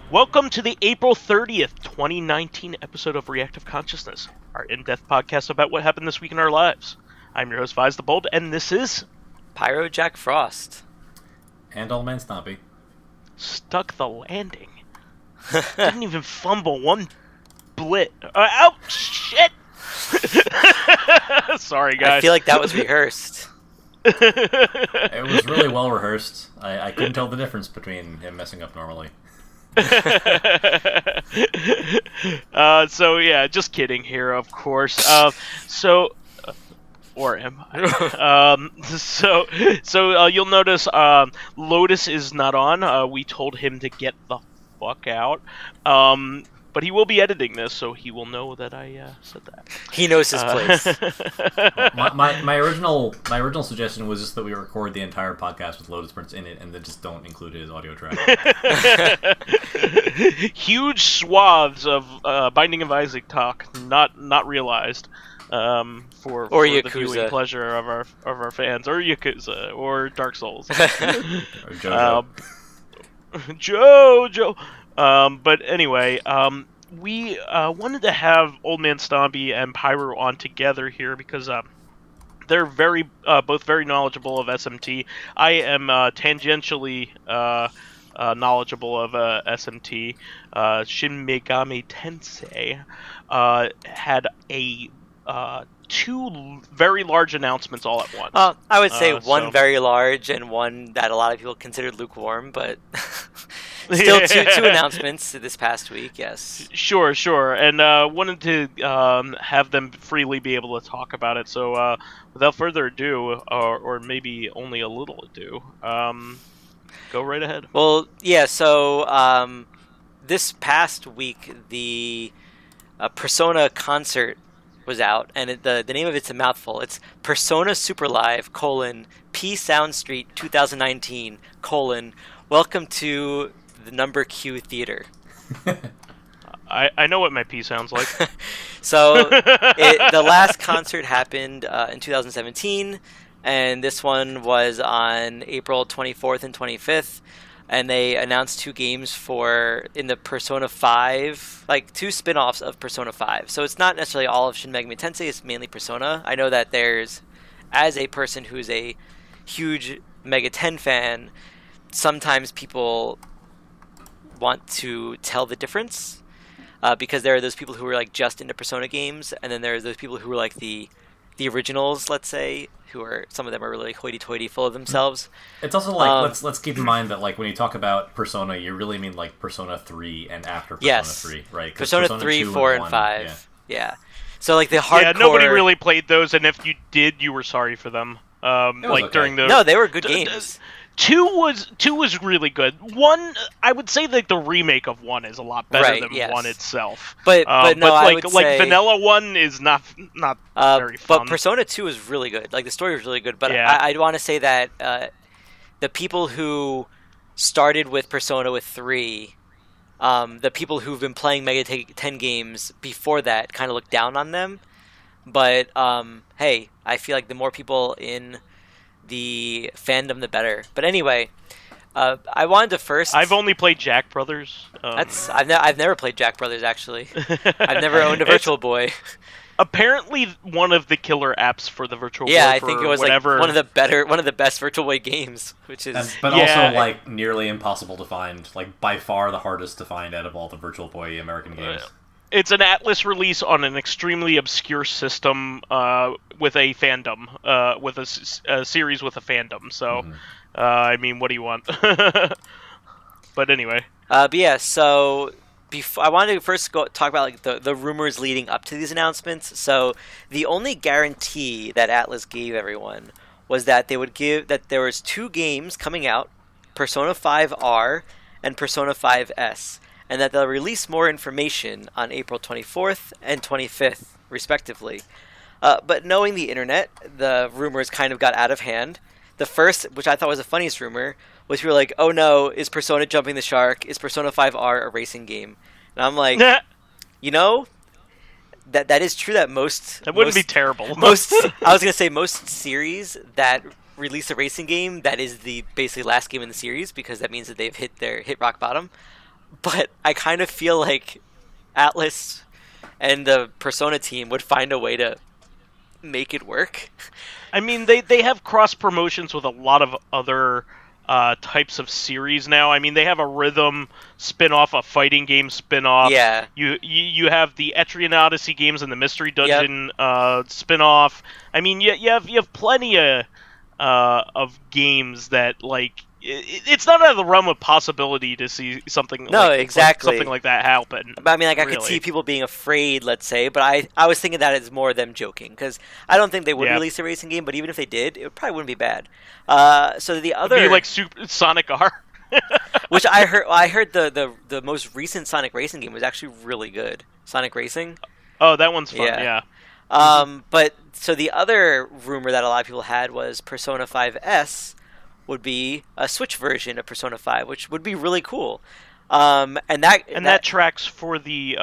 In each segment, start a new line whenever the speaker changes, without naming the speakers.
Welcome to the April 30th, 2019 episode of Reactive Consciousness, our in-depth podcast about what happened this week in our lives. I'm your host, vysethebold, and this is...
PyroJackFrost.
And OldManStompy.
Stuck the landing. Didn't even fumble one blit. Oh, shit! Sorry, guys.
I feel like that was rehearsed.
It was really well rehearsed. I couldn't tell the difference between him messing up normally.
So yeah, just kidding here, of course. Or am I? You'll notice Lotus is not on. We told him to get the fuck out. But he will be editing this, so he will know that I said that.
He knows his place.
My original suggestion was just that we record the entire podcast with Lotus Prince in it, and then just don't include his audio track.
Huge swaths of Binding of Isaac talk, not realized. For the viewing pleasure of our fans, or Yakuza, or Dark Souls,
or JoJo.
JoJo. But anyway, we wanted to have OldManStompy and Pyro on together here because they're both very knowledgeable of SMT. I am tangentially knowledgeable of SMT. Shin Megami Tensei had two very large announcements all at once.
I would say one very large and one that a lot of people considered lukewarm, but still two announcements this past week, yes.
Sure. And wanted to have them freely be able to talk about it. So without further ado, or maybe only a little ado, go right ahead.
Well, yeah, so this past week, the Persona concert was out, and the name of it's a mouthful. It's Persona Super Live, P Sound Street 2019, welcome to the Number Q Theater.
I know what my P sounds like.
So, the last concert happened in 2017, and this one was on April 24th and 25th. And they announced two games in the Persona 5, like two spin-offs of Persona 5. So it's not necessarily all of Shin Megami Tensei, it's mainly Persona. I know that as a person who's a huge Mega 10 fan, sometimes people want to tell the difference. Because there are those people who are like just into Persona games, and then there are those people who are like the originals, let's say, some of them are really hoity-toity, full of themselves.
It's also like let's keep in mind that like when you talk about Persona, you really mean like Persona 3 and after Persona 3, right?
Persona 3, 4, and 5. Yeah. So like the hardcore.
Yeah, nobody really played those, and if you did, you were sorry for them. During the
no, they were good games.
Two was really good. One, I would say that the remake of one is a lot better than one itself.
But I would say
Vanilla one is not very fun.
But Persona 2 is really good. Like the story was really good. But yeah. I'd want to say that the people who started with Persona with 3, the people who've been playing Mega 10 games before that kind of look down on them. But hey, I feel like the more people in the fandom, the better. But anyway, I wanted to first.
I've only played Jack Brothers.
I've never played Jack Brothers actually. I've never owned a Virtual Boy.
Apparently, one of the killer apps for the Virtual Boy.
Yeah, I think it was
whatever.
Like one of the best Virtual Boy games, which is
also like nearly impossible to find. Like by far the hardest to find out of all the Virtual Boy American games.
It's an Atlas release on an extremely obscure system with a fandom, with a series with a fandom. So, I mean, what do you want? But anyway.
But yeah, so I wanted to first talk about like the rumors leading up to these announcements. So the only guarantee that Atlas gave everyone was that there was two games coming out, Persona 5R and Persona 5S. And that they'll release more information on April 24th and 25th, respectively. But knowing the internet, the rumors kind of got out of hand. The first, which I thought was the funniest rumor, was we were like, oh no, is Persona jumping the shark? Is Persona 5R a racing game? And I'm like, that is true that
That wouldn't be terrible.
I was going to say most series that release a racing game, that is the basically last game in the series, because that means that they've hit rock bottom. But I kind of feel like Atlas and the Persona team would find a way to make it work.
I mean, they have cross promotions with a lot of other types of series now. I mean, they have a rhythm spin-off, a fighting game spin-off.
Yeah.
You have the Etrian Odyssey games and the Mystery Dungeon spin-off. I mean, you have plenty of games that, like, it's not out of the realm of possibility to see something something like that happen.
But I mean, like, I could see people being afraid, let's say, but I was thinking that it's more them joking, because I don't think they would release a racing game, but even if they did, it probably wouldn't be bad. So the other...
It'd be like Sonic R.
Which I heard the most recent Sonic Racing game was actually really good. Sonic Racing.
Oh, that one's fun, yeah.
But, so the other rumor that a lot of people had was Persona 5S would be a Switch version of Persona 5, which would be really cool. And that tracks for the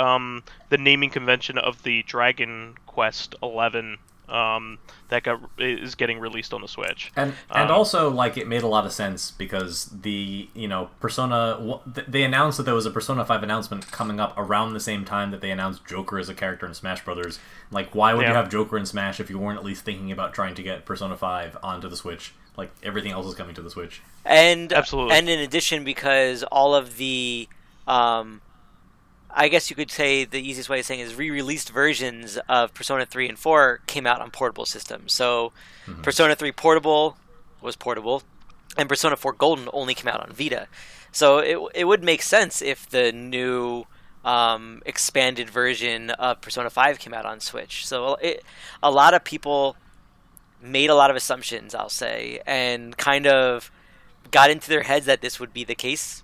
naming convention of the Dragon Quest 11 that is getting released on the Switch.
And also, like, it made a lot of sense because Persona, they announced that there was a Persona 5 announcement coming up around the same time that they announced Joker as a character in Smash Brothers. Like, why would you have Joker in Smash if you weren't at least thinking about trying to get Persona 5 onto the Switch? Like, everything else is coming to the Switch.
And
absolutely.
And in addition, because all of the I guess you could say the easiest way of saying is re-released versions of Persona 3 and 4 came out on portable systems. So Persona 3 Portable was portable, and Persona 4 Golden only came out on Vita. So it would make sense if the new expanded version of Persona 5 came out on Switch. So a lot of people made a lot of assumptions, I'll say, and kind of got into their heads that this would be the case,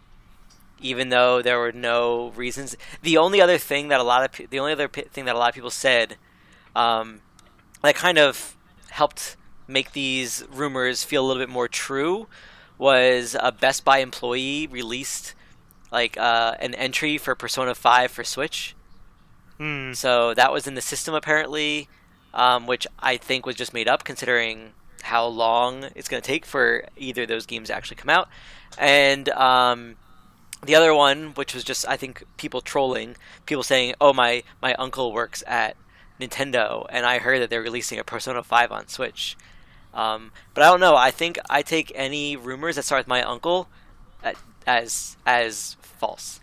even though there were no reasons. The only other thing that a lot of people said, that kind of helped make these rumors feel a little bit more true, was a Best Buy employee released an entry for Persona 5 for Switch. So that was in the system apparently, which I think was just made up considering how long it's going to take for either of those games to actually come out. And the other one, which was just, I think, people trolling, people saying, oh, my uncle works at Nintendo, and I heard that they're releasing a Persona 5 on Switch. But I don't know. I think I take any rumors that start with my uncle as false.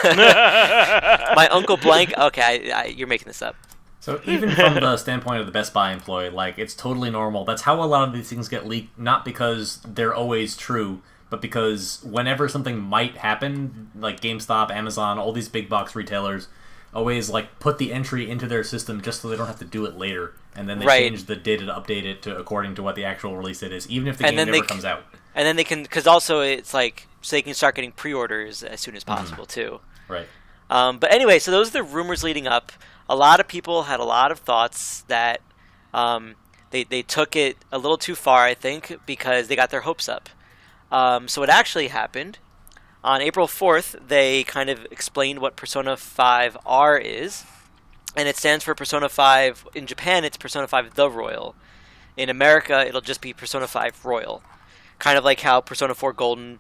My uncle blank. Okay, you're making this up.
So even from the standpoint of the Best Buy employee, like, it's totally normal. That's how a lot of these things get leaked, not because they're always true, but because whenever something might happen, like GameStop, Amazon, all these big box retailers always, like, put the entry into their system just so they don't have to do it later, and then they change the data to update it to according to what the actual release date is, even if the game never comes out.
And then they can, because also it's like, so they can start getting pre-orders as soon as possible too.
Right.
But anyway, so those are the rumors leading up. A lot of people had a lot of thoughts that they took it a little too far, I think, because they got their hopes up. So what actually happened, on April 4th, they kind of explained what Persona 5 R is, and it stands for Persona 5. In Japan, it's Persona 5 The Royal. In America, it'll just be Persona 5 Royal. Kind of like how Persona 4 Golden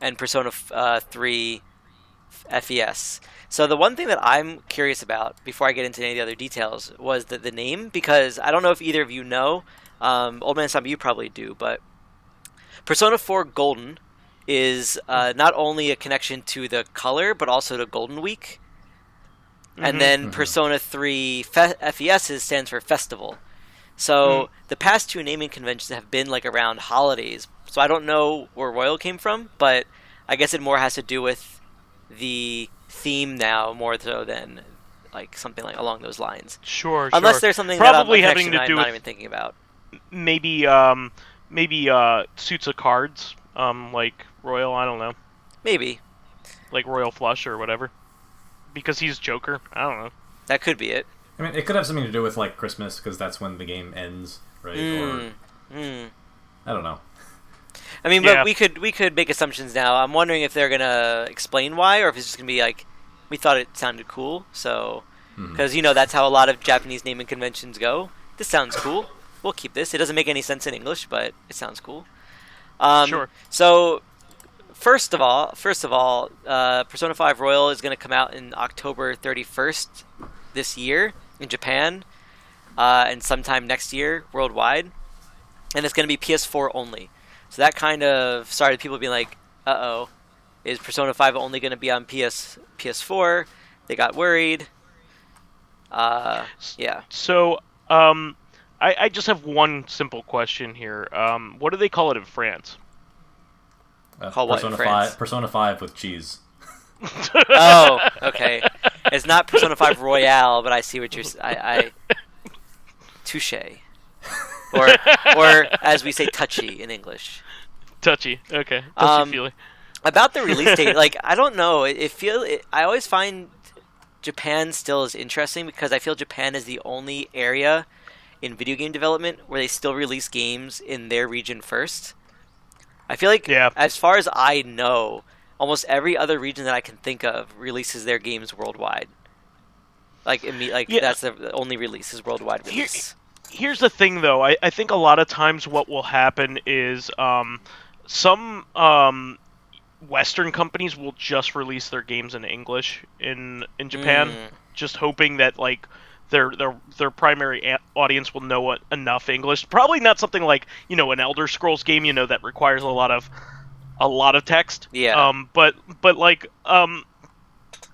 and Persona 3 FES. So the one thing that I'm curious about, before I get into any of the other details, was the name, because I don't know if either of you know, OldManStompy, you probably do, but Persona 4 Golden is not only a connection to the color, but also to Golden Week. And then Persona 3 FES stands for Festival. So the past two naming conventions have been like around holidays. So I don't know where Royal came from, but I guess it more has to do with the theme now more so than like something like along those lines.
Sure.
Unless there's something
probably
that
having to do
I'm not
with
even thinking about.
Maybe suits of cards, like Royal. I don't know.
Maybe.
Like Royal Flush or whatever. Because he's Joker. I don't know.
That could be it.
I mean, it could have something to do with like Christmas because that's when the game ends, right? I don't know.
I mean, but we could make assumptions now. I'm wondering if they're gonna explain why, or if it's just gonna be like, we thought it sounded cool, so because that's how a lot of Japanese naming conventions go. This sounds cool. We'll keep this. It doesn't make any sense in English, but it sounds cool.
Sure.
So first of all, Persona 5 Royal is going to come out in October 31st this year in Japan, and sometime next year worldwide, and it's going to be PS4 only. So that kind of started people being like, "Uh-oh, is Persona 5 only going to be on PS4?" They got worried. Yeah.
So, I just have one simple question here. What do they call it in France?
Call what in France?
Persona 5 with cheese.
Oh, okay. It's not Persona 5 Royale, but I see what you're. Touche. Or as we say, touchy in English.
Touchy. Okay. Touchy feely.
About the release date, like I don't know. I always find Japan still is interesting because I feel Japan is the only area in video game development where they still release games in their region first. I feel like, as far as I know, almost every other region that I can think of releases their games worldwide. That's the only release is worldwide release.
Here's the thing, though. I think a lot of times what will happen is some Western companies will just release their games in English in Japan, just hoping that like their primary audience will know enough English. Probably not something like an Elder Scrolls game that requires a lot of text.
Yeah.
But like I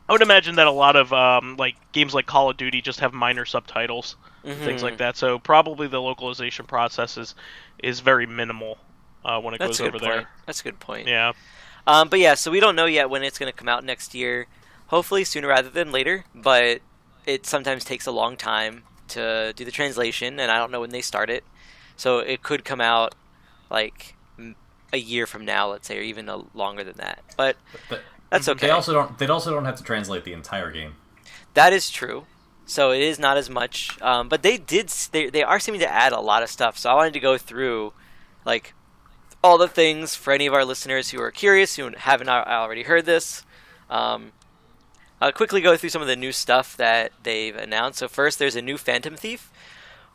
would imagine that a lot of like games like Call of Duty just have minor subtitles, things like that. So probably the localization process is very minimal when it goes over there.
That's a good point.
Yeah.
But yeah, so we don't know yet when it's going to come out next year. Hopefully sooner rather than later, but it sometimes takes a long time to do the translation, and I don't know when they start it. So it could come out like a year from now, let's say, or even longer than that. But that's okay.
They also don't have to translate the entire game.
That is true. So it is not as much, but they are seeming to add a lot of stuff. So I wanted to go through like all the things for any of our listeners who are curious, who haven't already heard this. I'll quickly go through some of the new stuff that they've announced. So first, there's a new Phantom Thief,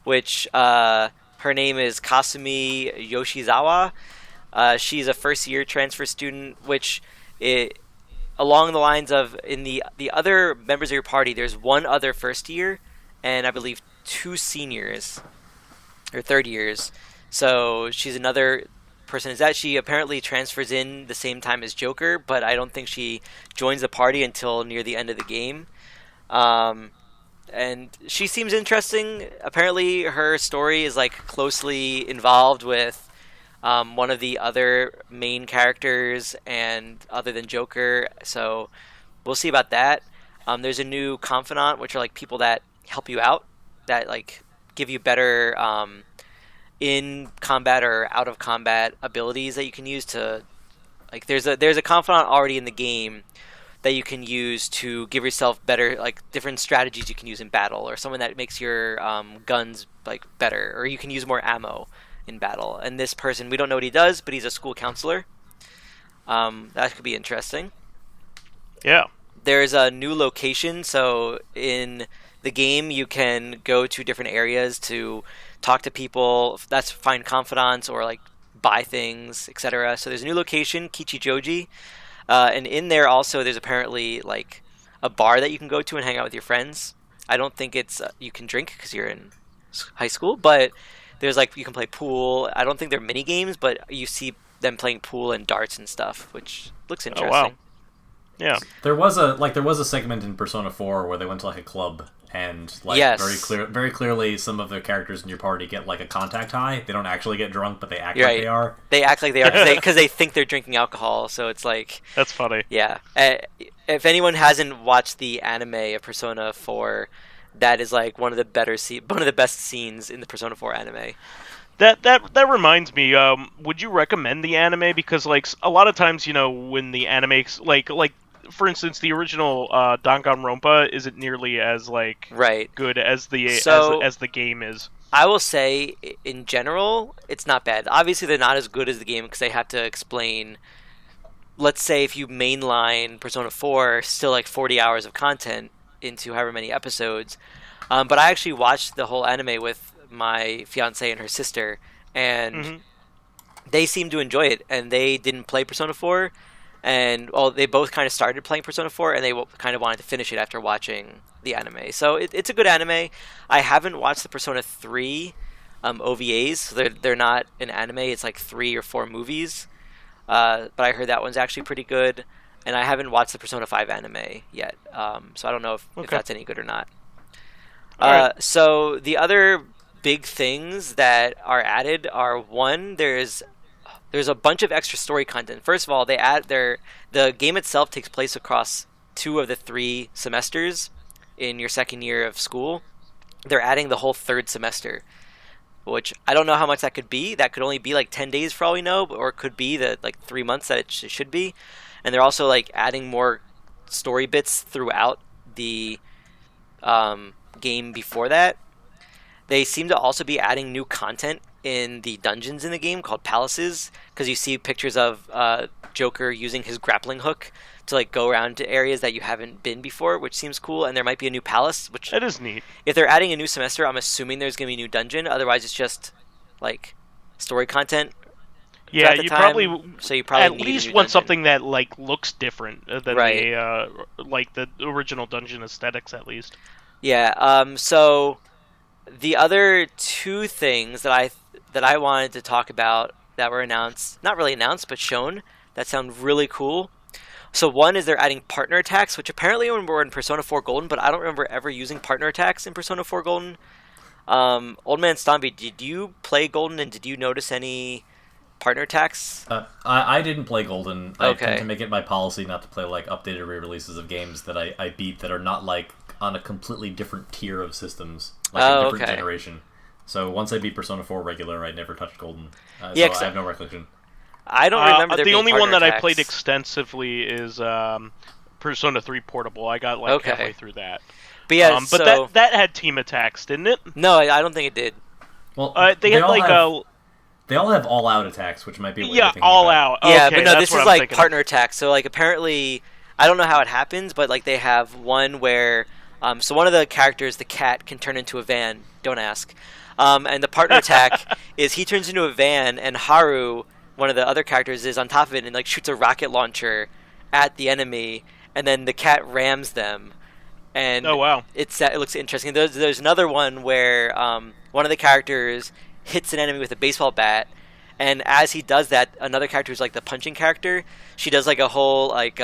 which her name is Kasumi Yoshizawa. She's a first-year transfer student, which along the lines of in the other members of your party, there's one other first year, and I believe 2 seniors or third years. So she's another person. Is that she apparently transfers in the same time as Joker, but I don't think she joins the party until near the end of the game. And she seems interesting. Apparently her story is like closely involved with one of the other main characters and other than Joker, so we'll see about that. There's a new confidant, which are like people that help you out, that like give you better in combat or out of combat abilities that you can use to like there's a confidant already in the game that you can use to give yourself better, like different strategies you can use in battle, or someone that makes your guns like better, or you can use more ammo in battle. And this person, we don't know what he does, but he's a school counselor. That could be interesting.
Yeah.
There's a new location, so in the game you can go to different areas to talk to people, that's find confidants or like buy things, etc. So there's a new location, Kichijoji, and in there also there's apparently like a bar that you can go to and hang out with your friends. I don't think it's you can drink because you're in high school, but there's like you can play pool. I don't think they're mini games, but you see them playing pool and darts and stuff, which looks interesting.
Oh, wow. Yeah.
There was a segment in Persona 4 where they went to like a club and like very clearly some of the characters in your party get like a contact high. They don't actually get drunk, but they act like they are.
They act like they are because they think they're drinking alcohol. So it's like
that's funny.
Yeah. If anyone hasn't watched the anime of Persona 4, that is like one of the best scenes in the Persona 4 anime.
That reminds me. Would you recommend the anime? Because like a lot of times, when the anime like for instance, the original Danganronpa isn't nearly as like good as the as the game is.
I will say, in general, it's not bad. Obviously, they're not as good as the game because they have to explain. Let's say if you mainline Persona 4, still like 40 hours of content into however many episodes. But I actually watched the whole anime with my fiance and her sister, and they seemed to enjoy it. And they didn't play Persona 4. and they both kind of started playing Persona 4, and they kind of wanted to finish it after watching the anime. So it's a good anime. I haven't watched the Persona 3 OVAs. So they're not an anime. It's like 3 or 4 movies. But I heard that one's actually pretty good. And I haven't watched the Persona 5 anime yet. So I don't know if that's any good or not. Right. So the other big things that are added are, one, there's a bunch of extra story content. First of all, the game itself takes place across 2 of the 3 semesters in your second year of school. They're adding the whole 3rd semester, which I don't know how much that could be. That could only be like 10 days for all we know, or it could be the 3 months that it should be. And they're also like adding more story bits throughout the game before that. They seem to also be adding new content in the dungeons in the game called palaces, because you see pictures of Joker using his grappling hook to like go around to areas that you haven't been before, which seems cool. And there might be a new palace, which
that is neat.
If they're adding a new semester, I'm assuming there's going to be a new dungeon. Otherwise, it's just like story content.
Yeah, you probably at
need
least
a new
want
dungeon.
something that like looks different than
Right.
the original dungeon aesthetics, at least.
Yeah. So the other 2 things that I wanted to talk about that were announced, not really announced, but shown, that sound really cool. So one is they're adding partner attacks, which apparently were in Persona 4 Golden, but I don't remember ever using partner attacks in Persona 4 Golden. OldManStompy, did you play Golden, and did you notice any partner attacks?
I didn't play Golden. I
Okay.
tend to make it my policy not to play like updated re-releases of games that I beat that are not like on a completely different tier of systems, like a different generation. So once I beat Persona 4 regular, I never touched Golden.
Yeah,
so I have no recollection.
I don't remember there
the
being
only one
partner
that I
attacks.
played extensively is Persona 3 Portable. I got like halfway through that.
But yeah,
but that had team attacks, didn't it?
No, I don't think it did.
Well,
they had like
they all have all-out attacks, which might be what
yeah,
you're thinking
all
about.
out.
Yeah,
Okay,
but no,
that's
this
what
is
I'm
like
thinking
partner attacks. So like apparently, I don't know how it happens, but like they have one where so one of the characters, the cat, can turn into a van. Don't ask. And the partner attack is he turns into a van, and Haru, one of the other characters, is on top of it and like shoots a rocket launcher at the enemy, and then the cat rams them. And
oh wow,
it looks interesting. There's another one where one of the characters hits an enemy with a baseball bat, and as he does that, another character who's like the punching character, she does like a whole like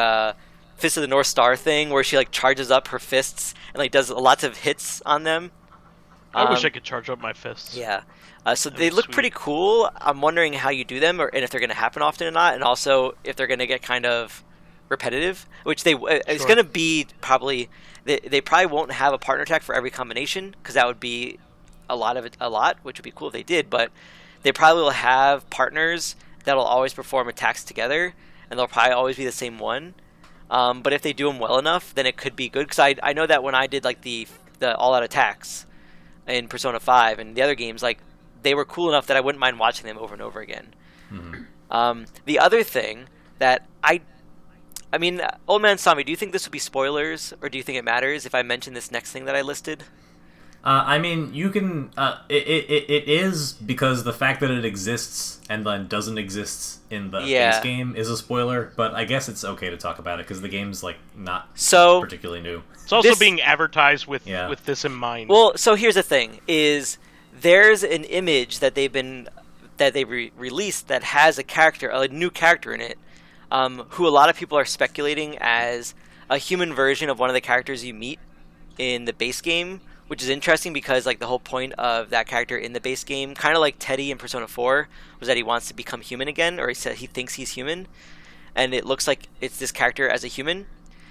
Fist of the North Star thing where she like charges up her fists and like does lots of hits on them.
I wish I could charge up my fists.
Yeah. So they look pretty cool. I'm wondering how you do them, and if they're going to happen often or not, and also if they're going to get kind of repetitive, which it's going to be probably. They probably won't have a partner attack for every combination, because that would be a lot, which would be cool if they did. But they probably will have partners that'll always perform attacks together, and they'll probably always be the same one. But if they do them well enough, then it could be good. Because I know that when I did like the all-out attacks in Persona 5 and the other games, like they were cool enough that I wouldn't mind watching them over and over again. Mm-hmm. The other thing that I mean, OldManStompy, do you think this would be spoilers, or do you think it matters if I mention this next thing that I listed?
I mean, you can. It is, because the fact that it exists and then doesn't exist in the base game is a spoiler. But I guess it's okay to talk about it because the game's like not particularly new.
It's also being advertised with this in mind.
Well, so here's the thing: is there's an image that they released that has a new character in it, who a lot of people are speculating as a human version of one of the characters you meet in the base game. Which is interesting because like the whole point of that character in the base game, kind of like Teddy in Persona 4, was that he wants to become human again, or he said he thinks he's human, and it looks like it's this character as a human.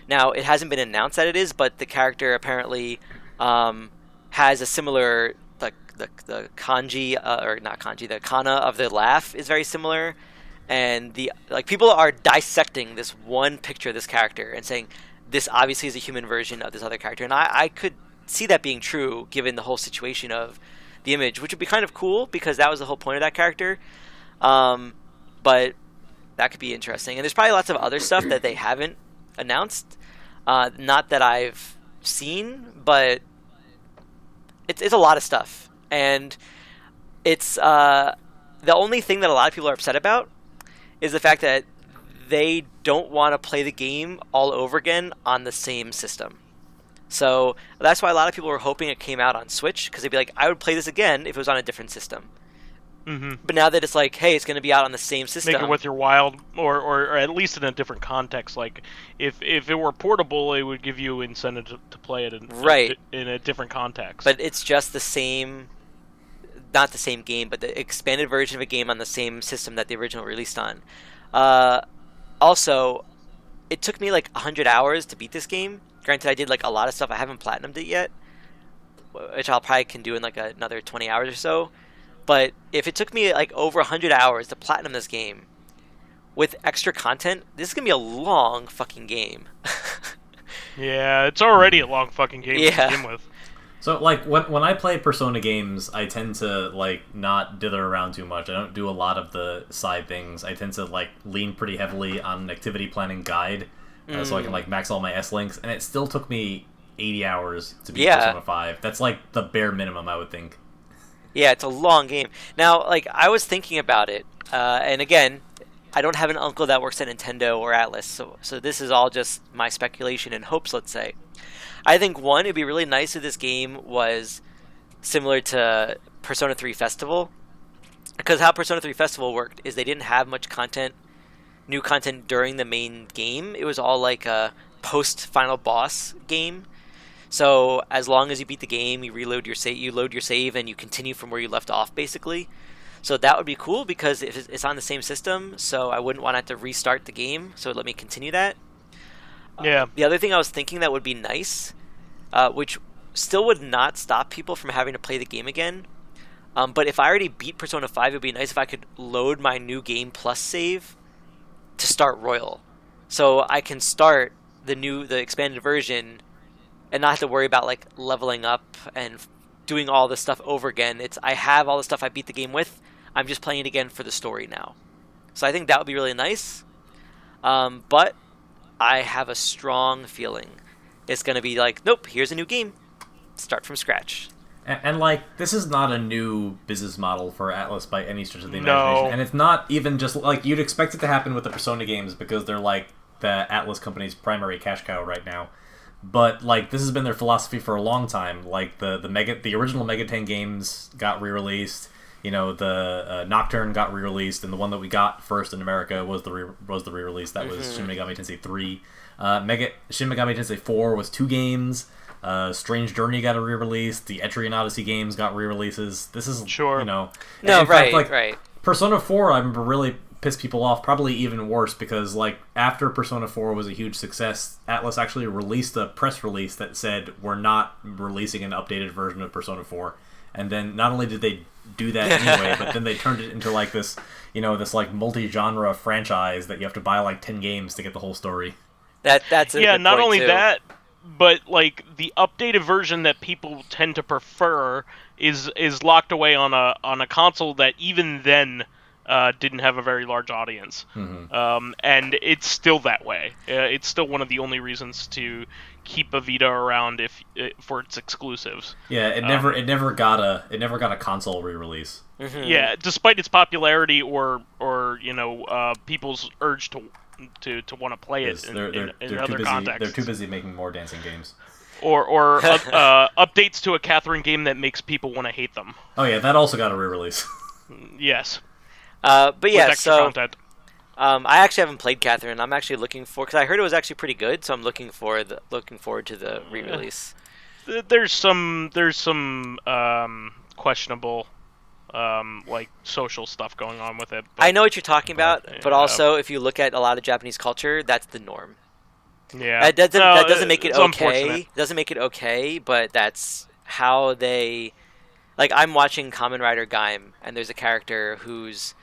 Now it hasn't been announced that it is, but the character apparently has a similar the kanji or not kanji, the kana of the laugh is very similar, and people are dissecting this one picture of this character and saying this obviously is a human version of this other character, and I could see that being true given the whole situation of the image, which would be kind of cool because that was the whole point of that character. But that could be interesting, and there's probably lots of other stuff that they haven't announced, not that I've seen, but it's a lot of stuff, and it's the only thing that a lot of people are upset about is the fact that they don't want to play the game all over again on the same system. So that's why a lot of people were hoping it came out on Switch, because they'd be like, I would play this again if it was on a different system.
Mm-hmm.
But now that it's like, hey, it's going to be out on the same system.
Make it with your wild, or at least in a different context. Like, if it were portable, it would give you incentive to play it in a different context.
But it's just the same, not the same game, but the expanded version of a game on the same system that the original released on. Also, it took me like 100 hours to beat this game. Granted, I did like a lot of stuff. I haven't platinumed it yet, which I'll probably can do in like another 20 hours or so. But if it took me like over 100 hours to platinum this game with extra content, this is going to be a long fucking game.
Yeah, it's already a long fucking game to begin with.
So, like, when I play Persona games, I tend to, like, not dither around too much. I don't do a lot of the side things. I tend to, like, lean pretty heavily on an activity planning guide so I can, like, max all my S-links. And it still took me 80 hours to beat Persona 5. That's, like, the bare minimum, I would think.
Yeah, it's a long game. Now, like, I was thinking about it, and again, I don't have an uncle that works at Nintendo or Atlas, so this is all just my speculation and hopes, let's say. I think, one, it'd be really nice if this game was similar to Persona 3 Festival, because how Persona 3 Festival worked is they didn't have much content, new content during the main game. It was all like a post-final boss game. So as long as you beat the game, you load your save, and you continue from where you left off, basically. So that would be cool because it's on the same system, so I wouldn't want to have to restart the game, so it would let me continue that.
Yeah.
The other thing I was thinking that would be nice, which still would not stop people from having to play the game again, but if I already beat Persona 5, it would be nice if I could load my New Game Plus save to start Royal. So I can start the expanded version and not have to worry about like leveling up and doing all this stuff over again. I have all the stuff I beat the game with. I'm just playing it again for the story now. So I think that would be really nice. But I have a strong feeling it's going to be like, nope, here's a new game. Start from scratch.
And like, this is not a new business model for Atlas by any stretch of the imagination.
No.
And it's not even just, like, you'd expect it to happen with the Persona games because they're, like, the Atlas company's primary cash cow right now. But, like, this has been their philosophy for a long time. Like, the original Megaten games got re-released. You know, the Nocturne got re-released, and the one that we got first in America was the re-release. That was Shin Megami Tensei 3. Shin Megami Tensei 4 was 2 games. Strange Journey got a re-release. The Etrian Odyssey games got re-releases. This is, you know...
No, right,
fact, like,
right.
Persona 4, I remember, really pissed people off, probably even worse, because, like, after Persona 4 was a huge success, Atlas actually released a press release that said, we're not releasing an updated version of Persona 4. And then not only did they do that anyway, but then they turned it into, like, this, you know, this, like, multi-genre franchise that you have to buy, like, 10 games to get the whole story.
That's a good
not
point,
only
too.
that, but, like, the updated version that people tend to prefer is locked away on a console that even then didn't have a very large audience.
Mm-hmm.
And it's still that way. It's still one of the only reasons to keep a Vita around for its exclusives.
Yeah, it never got a console re-release.
Mm-hmm.
Yeah, despite its popularity or you know, people's urge to want to play it in other contexts.
They're too busy making more dancing games.
Or updates to a Catherine game that makes people want to hate them.
Oh yeah, that also got a re-release.
Yes.
But yeah,
with extra content.
I actually haven't played Catherine. I'm actually looking for, because I heard it was actually pretty good, so I'm looking forward to the re-release.
There's some questionable like social stuff going on with it. But,
I know what you're talking about, but also if you look at a lot of Japanese culture, that's the norm.
Yeah,
that doesn't make it
it's
okay. Doesn't make it okay, but that's how they. Like, I'm watching Kamen Rider Gaim, and there's a character who's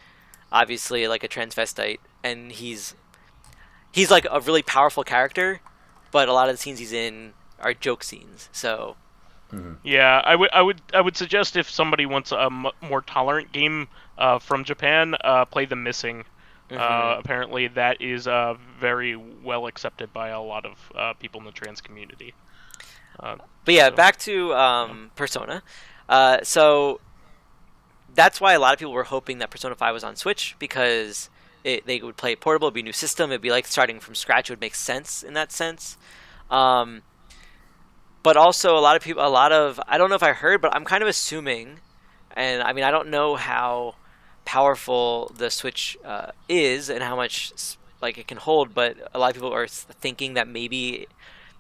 obviously like a transvestite, and he's like a really powerful character, but a lot of the scenes he's in are joke scenes. So
yeah, I would suggest if somebody wants a more tolerant game from Japan, play The Missing. Apparently that is very well accepted by a lot of people in the trans community.
But yeah, back to Persona. So that's why a lot of people were hoping that Persona 5 was on Switch, because they would play it portable. It'd be a new system. It'd be like starting from scratch. It would make sense in that sense. But also I don't know if I heard, but I'm kind of assuming, and I mean I don't know how powerful the Switch is and how much like it can hold, but a lot of people are thinking that maybe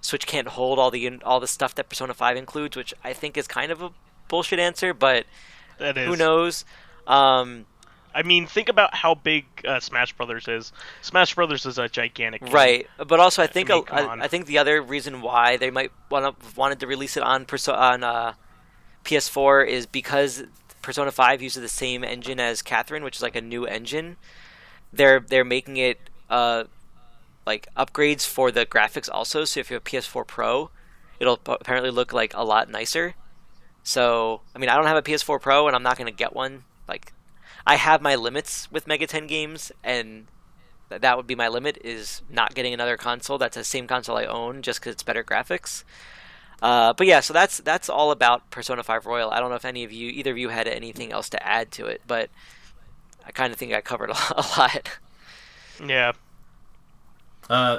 Switch can't hold all the stuff that Persona 5 includes, which I think is kind of a bullshit answer, but who knows?
I mean, think about how big Smash Brothers is. Smash Brothers is a gigantic game.
Right, but also I think
I
think the other reason why they might wanted to release it on PS4 is because Persona 5 uses the same engine as Catherine, which is like a new engine. They're making it like upgrades for the graphics also. So if you have a PS4 Pro, it'll apparently look like a lot nicer. So I mean, I don't have a PS4 Pro, and I'm not going to get one. Like, I have my limits with Mega 10 games, and that would be my limit, is not getting another console that's the same console I own just because it's better graphics. But yeah, so that's all about Persona 5 Royal. I don't know if either of you had anything else to add to it, but I kind of think I covered a lot.
Yeah.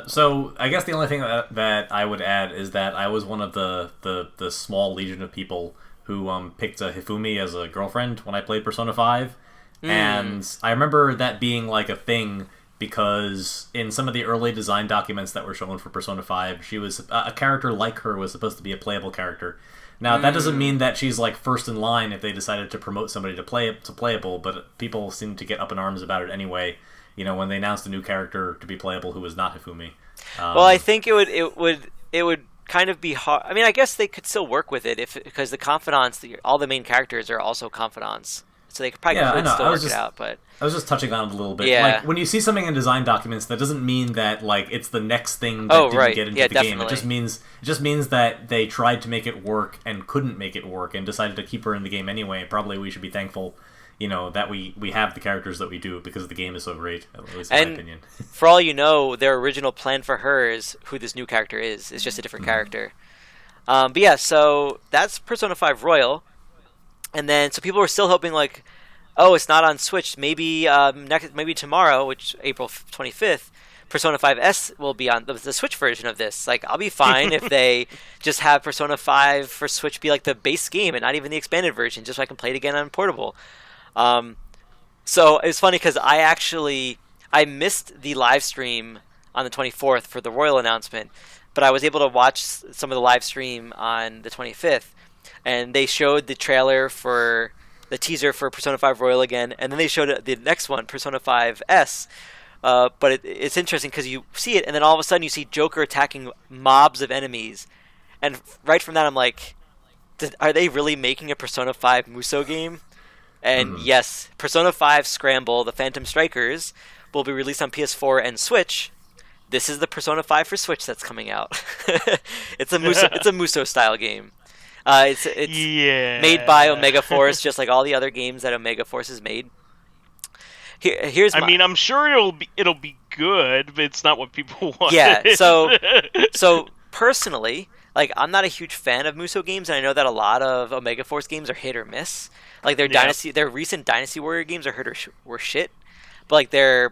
So I guess the only thing that I would add is that I was one of the small legion of people who picked Hifumi as a girlfriend when I played Persona 5. And I remember that being like a thing because in some of the early design documents that were shown for Persona 5, she was a character like her was supposed to be a playable character. Now, that doesn't mean that she's like first in line if they decided to promote somebody to playable, but people seem to get up in arms about it anyway. You know, when they announced a new character to be playable who was not Hifumi.
Well, I think it would kind of be hard. I mean, I guess they could still work with it because the confidants, all the main characters are also confidants. So they could probably still work it out, but
I was just touching on it a little bit.
Yeah.
Like when you see something in design documents, that doesn't mean that like it's the next thing that didn't get into the game. It just means that they tried to make it work and couldn't make it work and decided to keep her in the game anyway. Probably we should be thankful, you know, that we have the characters that we do because the game is so great, at least in my opinion.
For all you know, their original plan for her is who this new character is. It's just a different character. But yeah, so that's Persona 5 Royal. And then, so people were still hoping, like, oh, it's not on Switch. Maybe maybe tomorrow, which April 25th, Persona 5S will be on the Switch version of this. Like, I'll be fine if they just have Persona 5 for Switch be like the base game and not even the expanded version, just so I can play it again on portable. So it's funny because I missed the live stream on the 24th for the Royal announcement, but I was able to watch some of the live stream on the 25th. And they showed the trailer for the teaser for Persona 5 Royal again, and then they showed the next one, Persona 5S. But it's interesting because you see it, and then all of a sudden you see Joker attacking mobs of enemies. And right from that, I'm like, are they really making a Persona 5 Musou game? And yes, Persona 5 Scramble, the Phantom Strikers, will be released on PS4 and Switch. This is the Persona 5 for Switch that's coming out. It's a Musou style game. It's made by Omega Force, just like all the other games that Omega Force has made. I
mean, I'm sure it'll be good, but it's not what people want.
Yeah. So personally, like, I'm not a huge fan of Musou games, and I know that a lot of Omega Force games are hit or miss. Like their recent Dynasty Warrior games were shit. But like their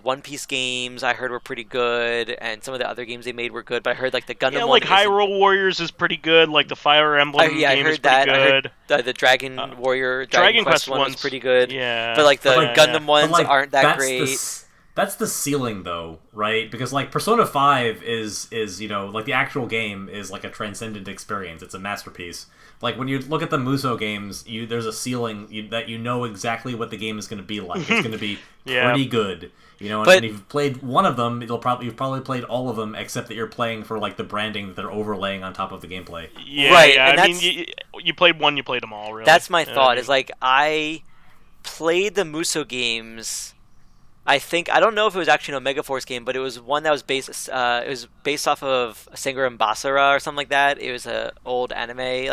One Piece games, I heard were pretty good, and some of the other games they made were good. But I heard like the Gundam one,
like Hyrule Warriors is pretty good. Like the Fire Emblem game is pretty good.
I heard the Dragon Warrior, Dragon Quest one was pretty good.
Yeah,
but like the Gundam ones aren't that great.
That's the ceiling, though, right? Because like Persona 5 is you know, like the actual game is like a transcendent experience. It's a masterpiece. Like when you look at the Musou games, there's a ceiling that you know exactly what the game is going to be like. It's going to be pretty good, you know. And if you've played one of them, you've probably played all of them, except that you're playing for like the branding that they're overlaying on top of the gameplay.
Yeah, right. Yeah. I mean, you played one, you played them all. Really,
that's my thought. Is like I played the Musou games. I don't know if it was actually an Omega Force game, but it was one that was based off of Sengoku Basara or something like that. It was an old anime, it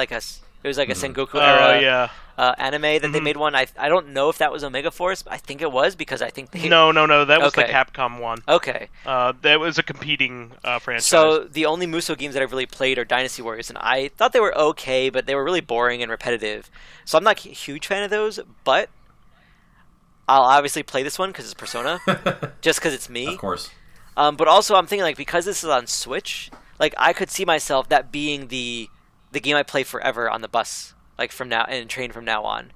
was like a Sengoku era anime that they made one. I don't know if that was Omega Force. I think it was because I think they...
No, that was the Capcom one.
Okay.
That was a competing franchise.
So the only Musou games that I've really played are Dynasty Warriors, and I thought they were okay, but they were really boring and repetitive. So I'm not a huge fan of those, but I'll obviously play this one because it's Persona, just because it's me.
Of course.
But also, I'm thinking like because this is on Switch, like I could see myself that being the game I play forever on the bus, like from now and train from now on.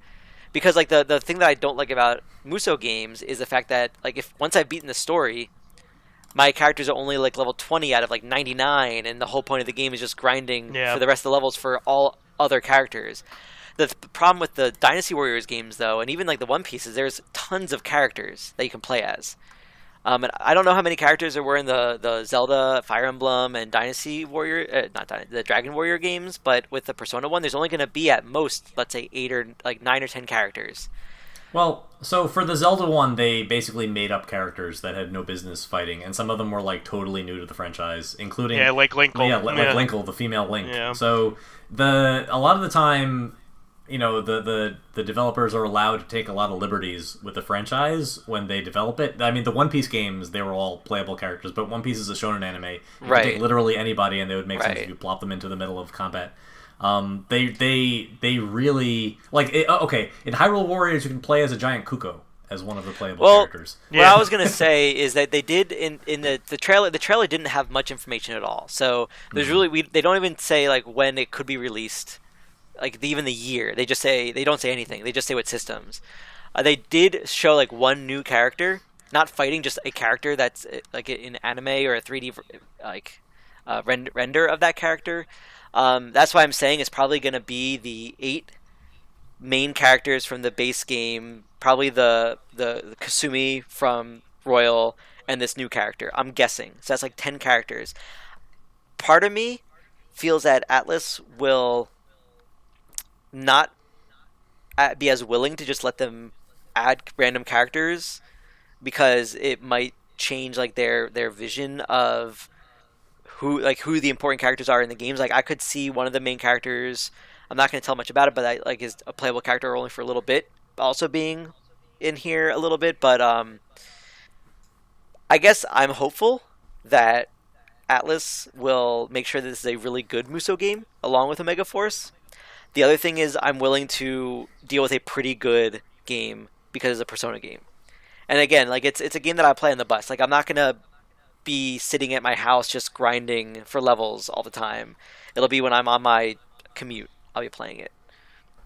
Because like the thing that I don't like about Muso games is the fact that like if once I've beaten the story, my characters are only like level 20 out of like 99, and the whole point of the game is just grinding for the rest of the levels for all other characters. The problem with the Dynasty Warriors games, though, and even like the One Piece, is there's tons of characters that you can play as. And I don't know how many characters there were in the Zelda, Fire Emblem, and Dynasty Warrior, the Dragon Warrior games, but with the Persona one, there's only going to be at most, let's say, 9 or 10 characters.
Well, so for the Zelda one, they basically made up characters that had no business fighting, and some of them were like totally new to the franchise, including
like Linkle.
Like Linkle, the female Link.
Yeah.
So a lot of the time, you know, the developers are allowed to take a lot of liberties with the franchise when they develop it. I mean, the One Piece games, they were all playable characters, but One Piece is a shonen anime. You could take literally anybody, and they would make sense if you plop them into the middle of combat. They really like it, okay. In Hyrule Warriors, you can play as a giant Kuko as one of the playable characters.
What I was gonna say is that they did in the trailer. The trailer didn't have much information at all. So there's they don't even say like when it could be released, like even the year. They just say they don't say anything. They just say what systems. They did show like one new character, not fighting, just a character that's like in anime or a 3D like render of that character. That's why I'm saying it's probably going to be the 8 main characters from the base game, probably the Kasumi from Royal, and this new character. I'm guessing. So that's like 10 characters. Part of me feels that Atlas will not be as willing to just let them add random characters because it might change like their vision of who the important characters are in the games. Like I could see one of the main characters, I'm not going to tell much about it, but like is a playable character only for a little bit, also being in here a little bit. But I guess I'm hopeful that Atlas will make sure that this is a really good Muso game along with Omega Force. The other thing is I'm willing to deal with a pretty good game because it's a Persona game. And again, like it's a game that I play on the bus. Like I'm not going to be sitting at my house just grinding for levels all the time. It'll be when I'm on my commute. I'll be playing it.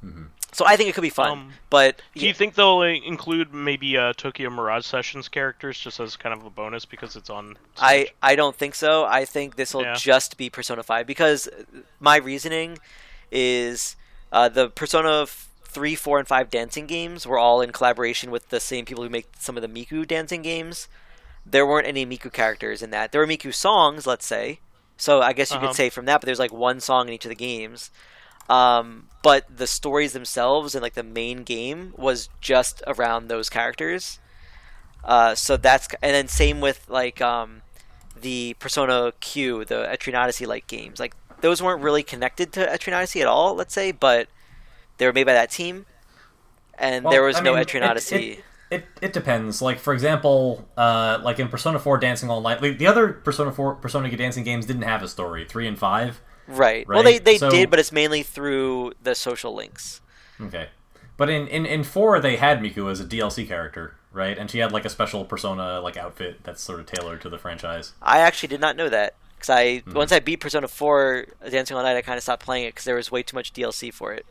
Mm-hmm. So I think it could be fun. But
do you think they'll include maybe Tokyo Mirage Sessions characters just as kind of a bonus because it's on Switch?
I don't think so. I think this will just be Persona 5 because my reasoning is the Persona 3, 4, and 5 dancing games were all in collaboration with the same people who make some of the Miku dancing games. There weren't any Miku characters in that. There were Miku songs, let's say. So I guess you could say from that, but there's like one song in each of the games. But the stories themselves and like the main game was just around those characters. So that's, and then same with like the Persona Q, the Etrian Odyssey like games. Like those weren't really connected to Etrian Odyssey at all, let's say, but they were made by that team, and there was no Etrian Odyssey.
It depends. Like, for example, like in Persona 4 Dancing All Night, like the other Persona dancing games didn't have a story, 3 and 5.
Right. Well, they did, but it's mainly through the social links.
Okay. But in 4, they had Miku as a DLC character, right? And she had like a special Persona like outfit that's sort of tailored to the franchise.
I actually did not know that. Because once I beat Persona 4 Dancing All Night, I kind of stopped playing it because there was way too much DLC for it.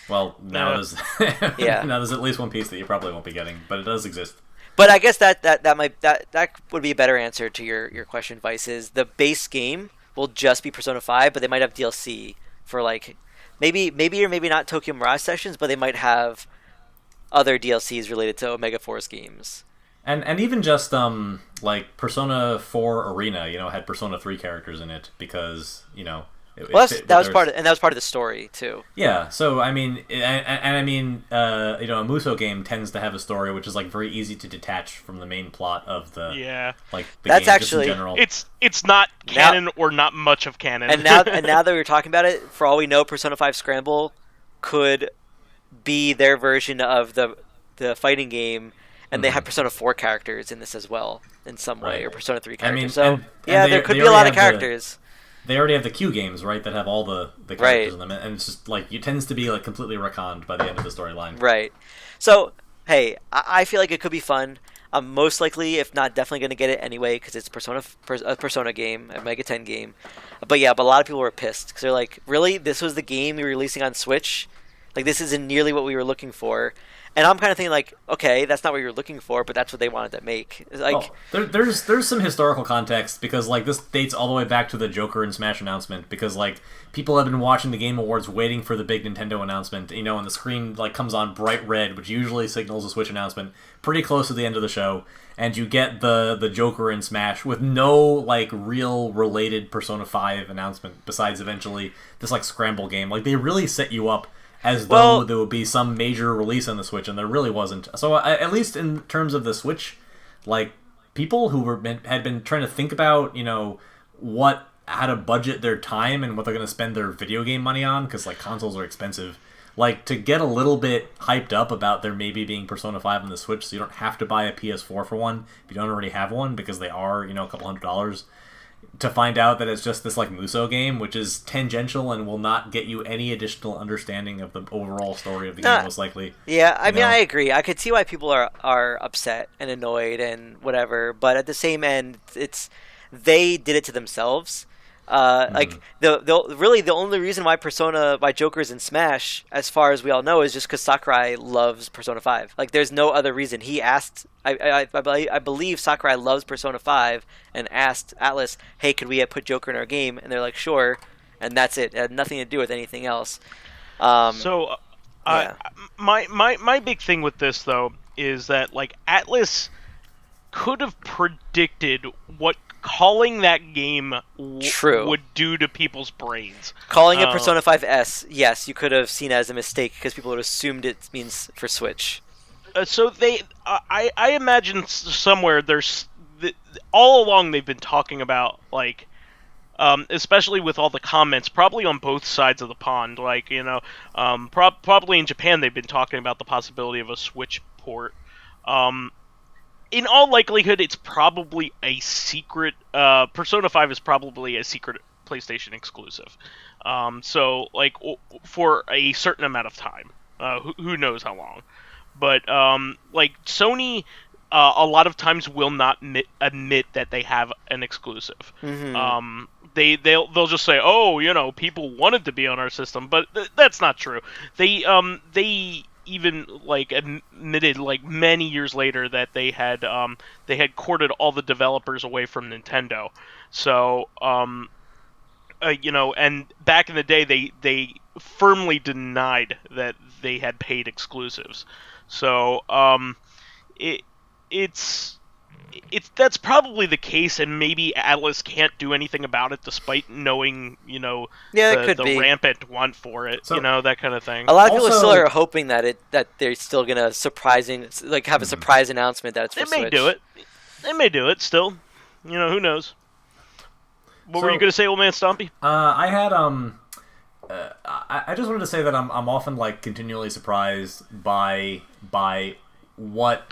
Well, now there's now there's at least one piece that you probably won't be getting, but it does exist.
But I guess that would be a better answer to your question, Vice. Is the base game will just be Persona 5, but they might have DLC for like maybe or maybe not Tokyo Mirage Sessions, but they might have other DLCs related to Omega Force games.
And even just like Persona 4 Arena, you know, had Persona 3 characters in it because, you know,
that was part of the story too.
Yeah, so I mean, you know, a Muso game tends to have a story which is like very easy to detach from the main plot of the like the
that's
game,
actually
just in general.
It's not canon or not much of canon.
And now that we're talking about it, for all we know, Persona 5 Scramble could be their version of the fighting game, and they have Persona 4 characters in this as well in some way, or Persona 3 characters. There could be a lot of characters.
They already have the Q games, right, that have all the characters in them, and it's just like it tends to be like completely retconned by the end of the storyline.
Right. So hey, I feel like it could be fun. I'm most likely, if not definitely, going to get it anyway because it's a Persona game, a Mega 10 game. But yeah, but a lot of people were pissed because they're like, really? This was the game we were releasing on Switch? Like, this isn't nearly what we were looking for. And I'm kind of thinking like, okay, that's not what you were looking for, but that's what they wanted to make. Like,
there's some historical context because like this dates all the way back to the Joker and Smash announcement because like people have been watching the Game Awards waiting for the big Nintendo announcement, and the screen like comes on bright red, which usually signals a Switch announcement pretty close to the end of the show, and you get the Joker and Smash with no like real related Persona 5 announcement besides eventually this like scramble game. Like they really set you up as though there would be some major release on the Switch, and there really wasn't. So at least in terms of the Switch, like people who had been trying to think about, how to budget their time and what they're going to spend their video game money on, because like consoles are expensive. Like to get a little bit hyped up about there maybe being Persona 5 on the Switch, so you don't have to buy a PS4 for one if you don't already have one, because they are a couple $100s. To find out that it's just this like Muso game, which is tangential and will not get you any additional understanding of the overall story of the game, most likely.
Yeah, I mean, I agree. I could see why people are upset and annoyed and whatever, but at the same end, they did it to themselves. Like the only reason why Joker's in Smash, as far as we all know, is just because Sakurai loves Persona 5. Like, there's no other reason. He asked, I believe Sakurai loves Persona 5 and asked Atlus, hey, could we put Joker in our game? And they're like, sure. And that's it. It had nothing to do with anything else.
My big thing with this though is that like Atlus could have predicted what calling that game would do to people's brains.
Calling it Persona 5S, yes, you could have seen it as a mistake because people would have assumed it means for Switch.
So I imagine somewhere there's all along they've been talking about like, especially with all the comments, probably on both sides of the pond. Like probably in Japan they've been talking about the possibility of a Switch port. In all likelihood, it's probably a secret. Persona 5 is probably a secret PlayStation exclusive. So, like, for a certain amount of time. Who knows how long. But, like, Sony, a lot of times will not admit that they have an exclusive.
Mm-hmm.
They'll just say, oh, people wanted to be on our system. But that's not true. They even like admitted like many years later that they had courted all the developers away from Nintendo. So and back in the day they firmly denied that they had paid exclusives. So it's that's probably the case, and maybe Atlus can't do anything about it despite knowing, the rampant want for it, so, that kind of thing.
A lot of people still are hoping that they're still gonna have a surprise announcement that it's for Switch.
They may do it still. Who knows? What were you gonna say, OldManStompy?
I had I just wanted to say that I'm often like continually surprised by what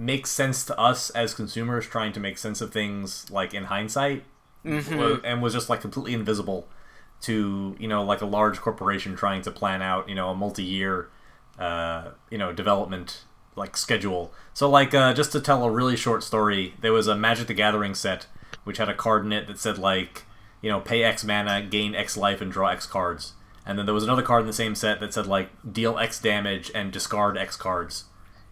makes sense to us as consumers trying to make sense of things like in hindsight, and was just like completely invisible to like a large corporation trying to plan out a multi-year development like schedule. So like just to tell a really short story, there was a Magic the Gathering set which had a card in it that said like pay X mana, gain X life, and draw X cards. And then there was another card in the same set that said like deal X damage and discard X cards.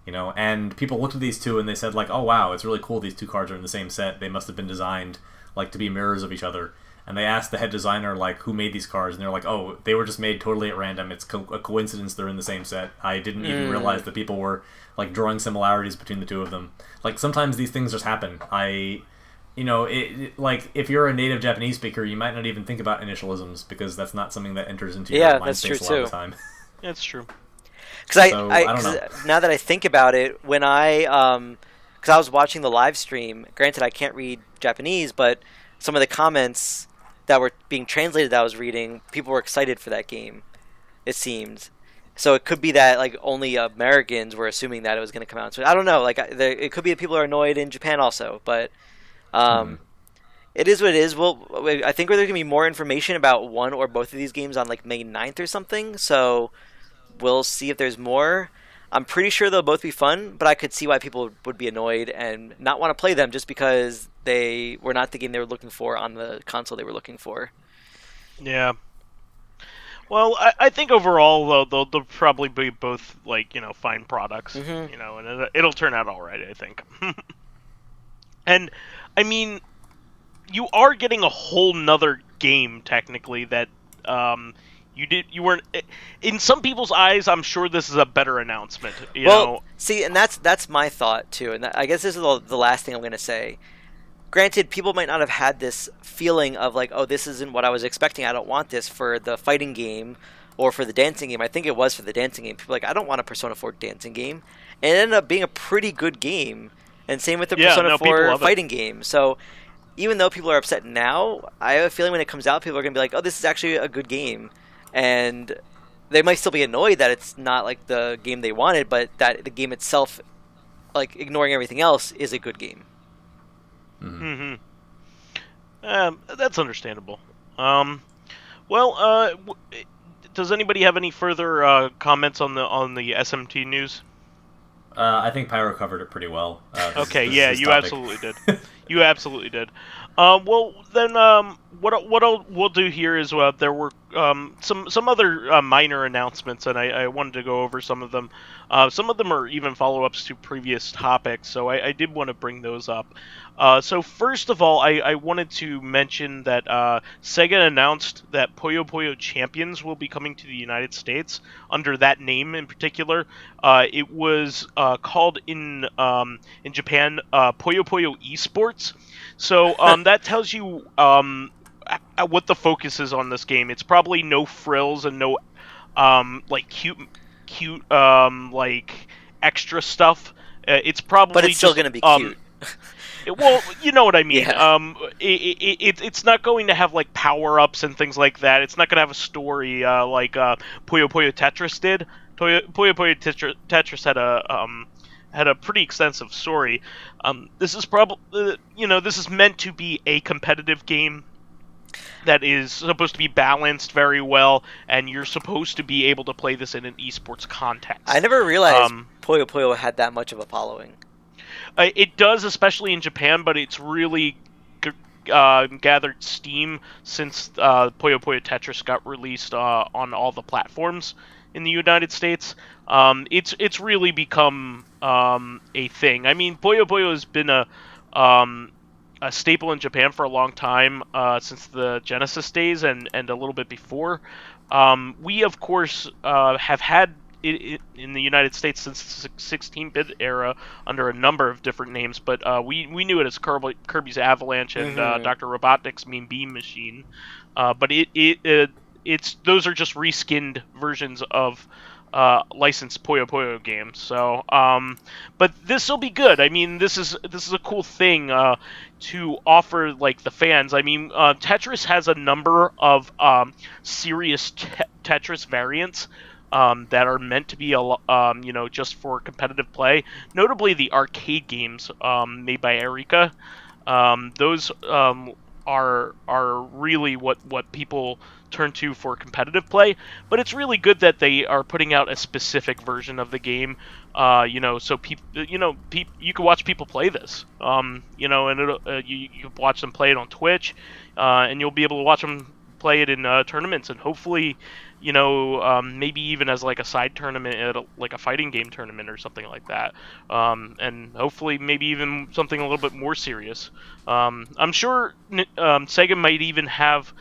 And people looked at these two and they said like, oh wow, it's really cool these two cards are in the same set. They must have been designed like to be mirrors of each other. And they asked the head designer like who made these cards, and they're like, oh, they were just made totally at random. It's a coincidence they're in the same set. I didn't even realize that people were like drawing similarities between the two of them. Like sometimes these things just happen. Like if you're a native Japanese speaker, you might not even think about initialisms because that's not something that enters into your mind space a lot of the time.
That's true.
Because now that I think about it, when because I was watching the live stream, granted I can't read Japanese, but some of the comments that were being translated that I was reading, people were excited for that game, it seemed. So it could be that like only Americans were assuming that it was going to come out. So I don't know. Like it could be that people are annoyed in Japan also, but it is what it is. Well, I think there's going to be more information about one or both of these games on like May 9th or something. So we'll see if there's more. I'm pretty sure they'll both be fun, but I could see why people would be annoyed and not want to play them just because they were not the game they were looking for on the console they were looking for.
Yeah. Well, I think overall they'll probably be both fine products, and it'll turn out all right, I think. And I mean, you are getting a whole nother game technically that you weren't in some people's eyes. I'm sure this is a better announcement. You know?
See, and that's my thought too, and I guess this is the last thing I'm going to say. Granted, people might not have had this feeling of like, oh, this isn't what I was expecting. I don't want this for the fighting game or for the dancing game. I think it was for the dancing game. People were like, I don't want a Persona 4 dancing game. And it ended up being a pretty good game. And same with the Persona 4 fighting game. So even though people are upset now, I have a feeling when it comes out, people are going to be like, oh, this is actually a good game. And they might still be annoyed that it's not like the game they wanted, but that the game itself, like ignoring everything else, is a good game.
That's understandable. Does anybody have any further comments on the SMT news?
I think Pyro covered it pretty well.
You absolutely did. You absolutely did. Well, then, we'll do here is there were some other minor announcements, and I wanted to go over some of them. Some of them are even follow-ups to previous topics, so I did want to bring those up. So first of all, I wanted to mention that Sega announced that PuyoPuyo Champions will be coming to the United States under that name in particular. It was called in Japan PuyoPuyo Esports. So that tells you what the focus is on this game. It's probably no frills and no cute extra stuff. It's probably
but it's still going to be cute.
Well, you know what I mean.
Yeah.
It's not going to have like power-ups and things like that. It's not going to have a story like PuyoPuyo Tetris did. PuyoPuyo Tetris had a pretty extensive story. This is probably this is meant to be a competitive game that is supposed to be balanced very well, and you're supposed to be able to play this in an esports context.
I never realized PuyoPuyo had that much of a following.
It does, especially in Japan, but it's really gathered steam since PuyoPuyo Tetris got released on all the platforms in the United States. It's really become a thing. I mean, PuyoPuyo has been a staple in Japan for a long time, since the Genesis days and a little bit before. We, of course, have had it in the United States since the 16-bit era under a number of different names, but we knew it as Kirby's Avalanche and Dr. Robotnik's Mean Beam Machine. But it's those are just reskinned versions of licensed PuyoPuyo games. So, but this will be good. I mean, this is a cool thing to offer like the fans. I mean, Tetris has a number of serious Tetris variants that are meant to be just for competitive play. Notably, the arcade games made by Erika. Those are really what people turn to for competitive play, but it's really good that they are putting out a specific version of the game, so people, you can watch people play this, and it'll, you can watch them play it on Twitch, and you'll be able to watch them play it in tournaments, and hopefully, maybe even as like a side tournament at like a fighting game tournament or something like that, and hopefully maybe even something a little bit more serious. I'm sure Sega might even have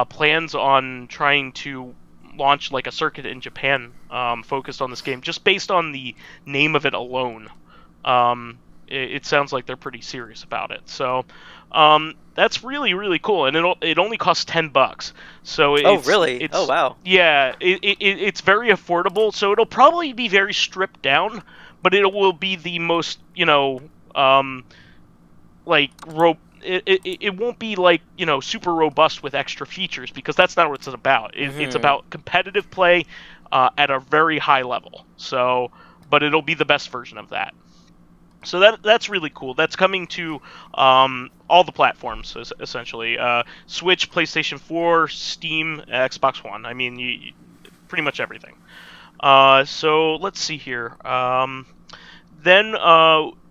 plans on trying to launch like a circuit in Japan focused on this game, just based on the name of it alone. It sounds like they're pretty serious about it. So that's really, really cool, and it only costs $10. So
really? Oh wow.
Yeah, it's very affordable. So it'll probably be very stripped down, but it will be the most It won't be like super robust with extra features, because that's not what it's about. It's about competitive play at a very high level. So, but it'll be the best version of that. So that's really cool. That's coming to all the platforms essentially: Switch, PlayStation 4, Steam, Xbox One. I mean, pretty much everything. So let's see here. Then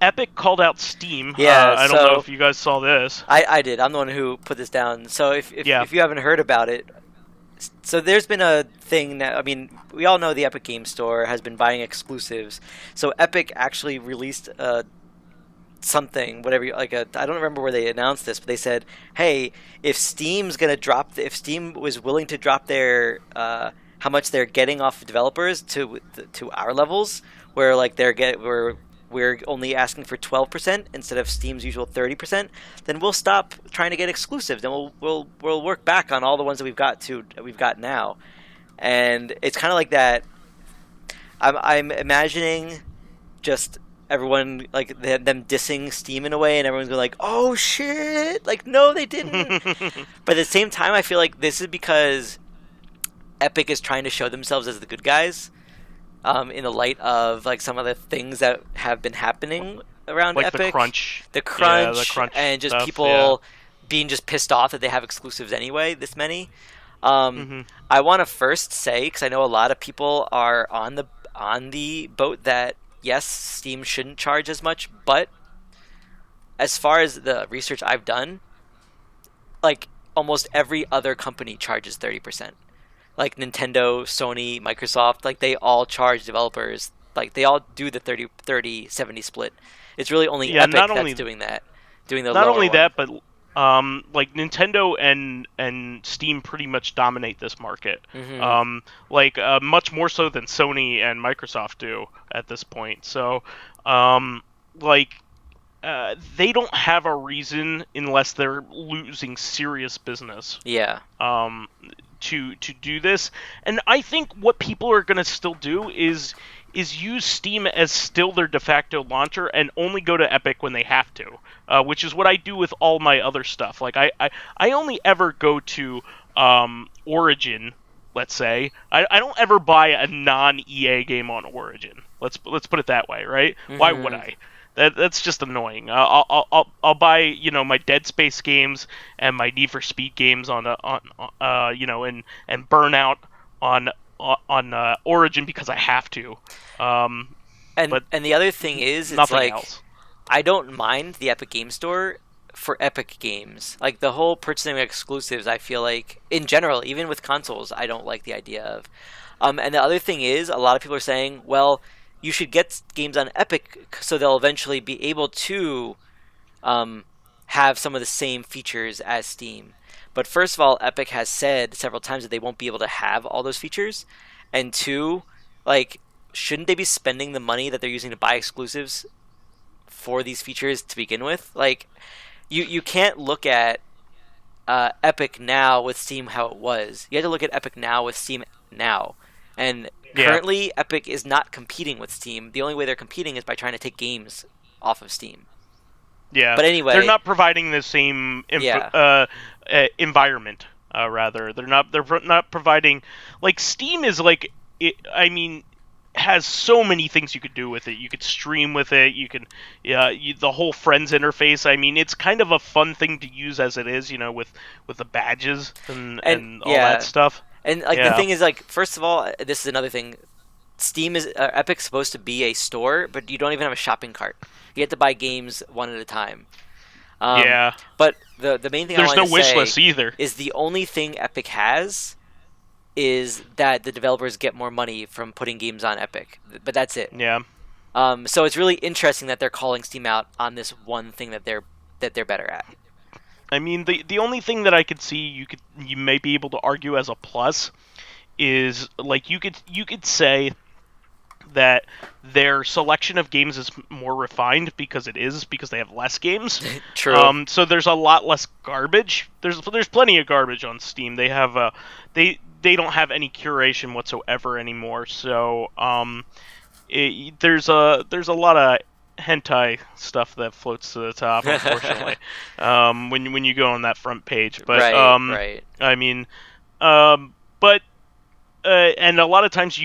Epic called out Steam.
Yeah,
I don't know if you guys saw this.
I did. I'm the one who put this down. So if
Yeah.
you haven't heard about it, so there's been a thing that, I mean, we all know the Epic Game Store has been buying exclusives. So Epic actually released something, whatever, I don't remember where they announced this, but they said, hey, if Steam was willing to drop their how much they're getting off of developers to our levels, where like we're only asking for 12% instead of Steam's usual 30%, then we'll stop trying to get exclusives, and we'll work back on all the ones that we've got now. And it's kind of like that. I'm imagining just everyone, like, them dissing Steam in a way, and everyone's going like, oh shit, like, no, they didn't. But at the same time, I feel like this is because Epic is trying to show themselves as the good guys, in the light of like some of the things that have been happening around
like
Epic,
the crunch,
and just
stuff,
people being just pissed off that they have exclusives anyway, this many.
Mm-hmm.
I want to first say, because I know a lot of people are on the boat that yes, Steam shouldn't charge as much, but as far as the research I've done, like almost every other company charges 30%. Like Nintendo, Sony, Microsoft, like they all charge developers, like they all do the 30-70 split. It's really only Epic that's doing that. Doing the
not
lower
only
one.
that, but like Nintendo and Steam pretty much dominate this market.
Mm-hmm.
Much more so than Sony and Microsoft do at this point. So they don't have a reason, unless they're losing serious business.
Yeah.
To do this, and I think what people are going to still do is use Steam as still their de facto launcher and only go to Epic when they have to, which is what I do with all my other stuff. Like I only ever go to Origin, let's say. I don't ever buy a non-EA game on Origin. Let's put it that way, right?
Mm-hmm.
Why would I? That's just annoying. I'll buy my Dead Space games and my Need for Speed games on and Burnout on Origin because I have to.
And the other thing is, it's like
else.
I don't mind the Epic Game Store for Epic games. Like the whole purchasing of exclusives, I feel like in general, even with consoles, I don't like the idea of. And the other thing is, a lot of people are saying, well, you should get games on Epic so they'll eventually be able to have some of the same features as Steam. But first of all, Epic has said several times that they won't be able to have all those features. And two, like, shouldn't they be spending the money that they're using to buy exclusives for these features to begin with? Like, you can't look at Epic now with Steam how it was. You have to look at Epic now with Steam now. And currently, Epic is not competing with Steam. The only way they're competing is by trying to take games off of Steam.
Yeah,
but anyway,
they're not providing the same environment. Rather, they're not providing, like, Steam is like, has so many things you could do with it. You could stream with it. You can, the whole friends interface. I mean, it's kind of a fun thing to use as it is, with the badges and all that stuff.
And the thing is, like, first of all, this is another thing. Steam is Epic's supposed to be a store, but you don't even have a shopping cart. You have to buy games one at a time. But the main thing
there's
I want
no wish list either.
Is the only thing Epic has is that the developers get more money from putting games on Epic. But that's it.
Yeah.
So it's really interesting that they're calling Steam out on this one thing that they're better at.
I mean, the only thing that I could see you may be able to argue as a plus is, like, you could say that their selection of games is more refined because they have less games.
True.
So there's a lot less garbage. There's plenty of garbage on Steam. They have they don't have any curation whatsoever anymore. So there's a lot of hentai stuff that floats to the top, unfortunately. When you go on that front page, but
right.
I mean, but and a lot of times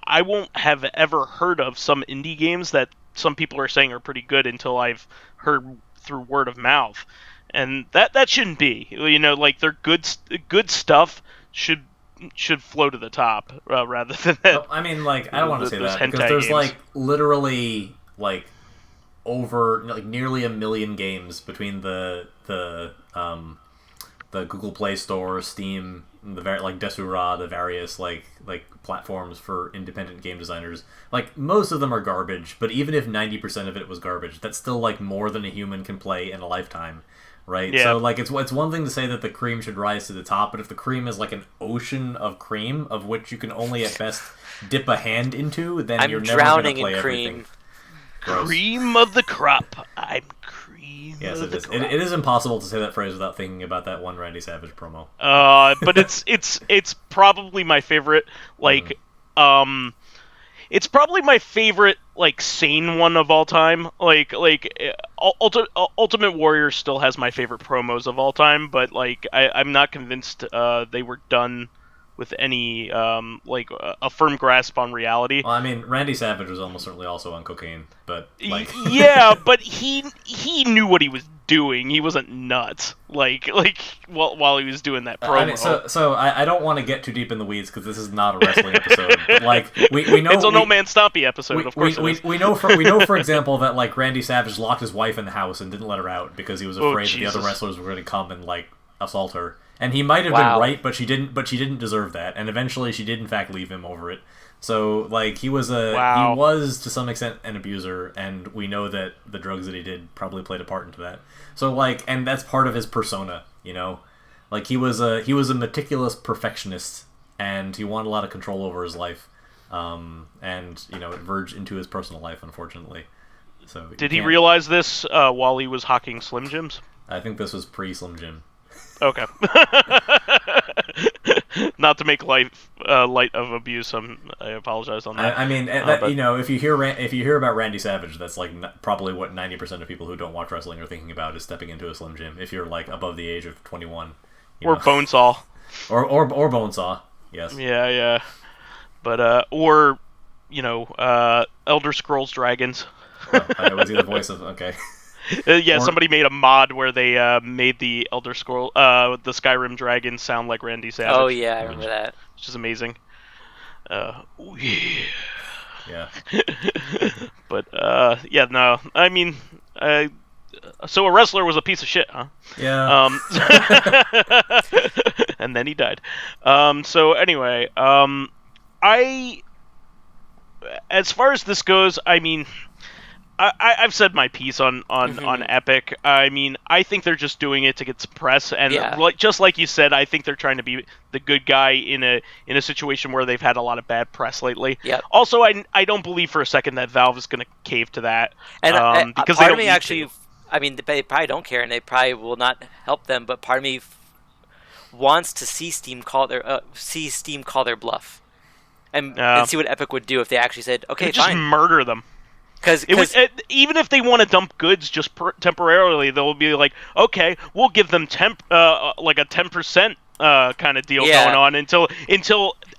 I won't have ever heard of some indie games that some people are saying are pretty good until I've heard through word of mouth, and that shouldn't be. Like, they're good stuff should should flow to the top rather than that.
Well, I mean, like, I don't want to say
those
that, because
hentai
there's
games.
like literally like over like nearly 1 million games between the Google Play Store, Steam, like Desura, the various like platforms for independent game designers. Like, most of them are garbage, but even if 90% of it was garbage, that's still like more than a human can play in a lifetime, right?
Yeah.
So like it's one thing to say that the cream should rise to the top, but if the cream is like an ocean of cream of which you can only at best dip a hand into, then you're never going to play everything. Gross.
Cream of the crop. I'm cream
Yes,
of
it
the
is.
crop.
It is impossible to say that phrase without thinking about that one Randy Savage promo.
But it's probably my favorite. Like, it's probably my favorite like sane one of all time. Ultimate Warrior still has my favorite promos of all time, but like I'm not convinced they were done with any a firm grasp on reality.
Well, I mean, Randy Savage was almost certainly also on cocaine, but like
Yeah, but he knew what he was doing. He wasn't nuts while he was doing that promo.
I mean, so I don't want to get too deep in the weeds because this is not a wrestling episode. But, like we know
it's an OldManStompy episode, of course.
We know for example that like Randy Savage locked his wife in the house and didn't let her out because he was afraid that the other wrestlers were going to come and like assault her. And he might have been right, but she didn't deserve that. And eventually she did in fact leave him over it. So like he was to some extent an abuser, and we know that the drugs that he did probably played a part into that. So like, and that's part of his persona, you know? Like he was a meticulous perfectionist, and he wanted a lot of control over his life. And you know, it verged into his personal life, unfortunately. So
did he realize this while he was hawking Slim Jims?
I think this was pre-Slim Jim.
Okay. Not to make light of abuse, I apologize on that.
I mean, you know, if you hear about Randy Savage, that's like probably what 90% of people who don't watch wrestling are thinking about is stepping into a Slim Jim. If you're like above the age of 21,
or Bonesaw,
or Bonesaw, yes.
Yeah. But or you know, Elder Scrolls Dragons.
I was the voice of okay.
Somebody made a mod where they made the Elder Scroll, the Skyrim dragon sound like Randy Savage.
Oh yeah, I remember that.
Which is amazing. Oh yeah.
Yeah.
But yeah, no. I mean, so a wrestler was a piece of shit, huh?
Yeah.
And then he died. So anyway, as far as this goes, I mean, I've said my piece on Epic. I mean, I think they're just doing it to get some press, and just like you said, I think they're trying to be the good guy in a situation where they've had a lot of bad press lately.
Yeah.
Also, I don't believe for a second that Valve is going to cave to that,
and
because
part
they
of me
don't
actually, I mean, they probably don't care, and they probably will not help them. But part of me wants to see Steam call their bluff, and see what Epic would do if they actually said, "Okay,
just
fine,
murder them." Because even if they want to dump goods just temporarily, they'll be like, okay, we'll give them like a 10% kind of deal going on until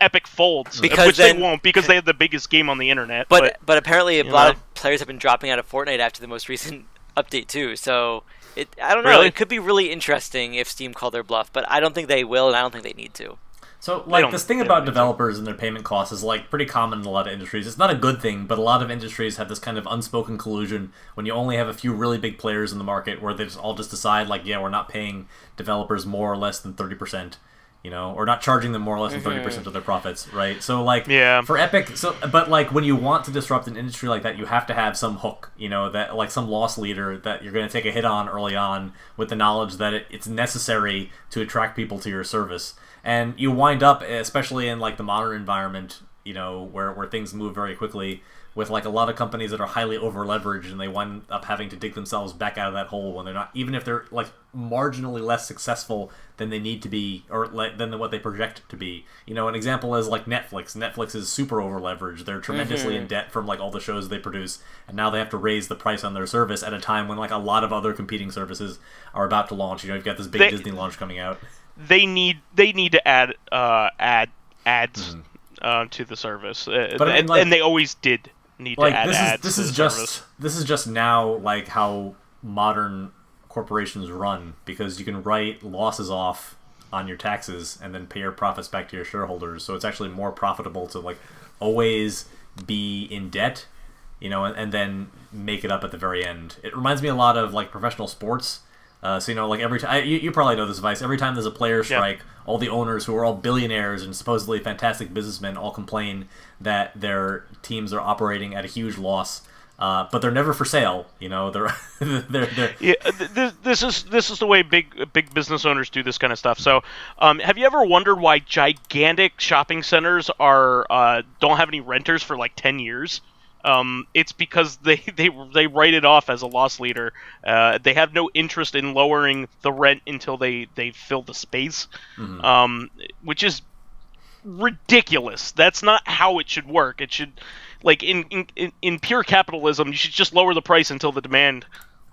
Epic folds, which they won't because they have the biggest game on the internet.
But apparently a lot of players have been dropping out of Fortnite after the most recent update too. So I don't know.
Really?
It could be really interesting if Steam called their bluff, but I don't think they will, and I don't think they need to.
So, like, this thing about developers and their payment costs is, like, pretty common in a lot of industries. It's not a good thing, but a lot of industries have this kind of unspoken collusion when you only have a few really big players in the market where they all just decide, like, yeah, we're not paying developers more or less than 30%, you know, or not charging them more or less than 30% of their profits, right? So, like, for Epic, but, like, when you want to disrupt an industry like that, you have to have some hook, you know, that, like, some loss leader that you're going to take a hit on early on with the knowledge that it's necessary to attract people to your service. And you wind up, especially in like the modern environment, you know, where things move very quickly, with like a lot of companies that are highly over leveraged, and they wind up having to dig themselves back out of that hole when they're not, even if they're like marginally less successful than they need to be, or than what they project to be. You know, an example is like Netflix. Netflix is super over leveraged. They're tremendously in debt from like all the shows they produce, and now they have to raise the price on their service at a time when like a lot of other competing services are about to launch. You know, you've got this big Disney launch coming out.
They need to add ads to the service, but I mean, like, and they always did need to add ads. This
is just now like how modern corporations run, because you can write losses off on your taxes and then pay your profits back to your shareholders. So it's actually more profitable to like always be in debt, you know, and then make it up at the very end. It reminds me a lot of like professional sports. So, you know, like every time, you probably know this advice, every time there's a player strike, all the owners who are all billionaires and supposedly fantastic businessmen all complain that their teams are operating at a huge loss, but they're never for sale, you know, they're...
Yeah, this is the way big business owners do this kind of stuff. So, have you ever wondered why gigantic shopping centers don't have any renters for like 10 years? It's because they write it off as a loss leader. They have no interest in lowering the rent until they fill the space, which is ridiculous. That's not how it should work. It should, like in pure capitalism, you should just lower the price until the demand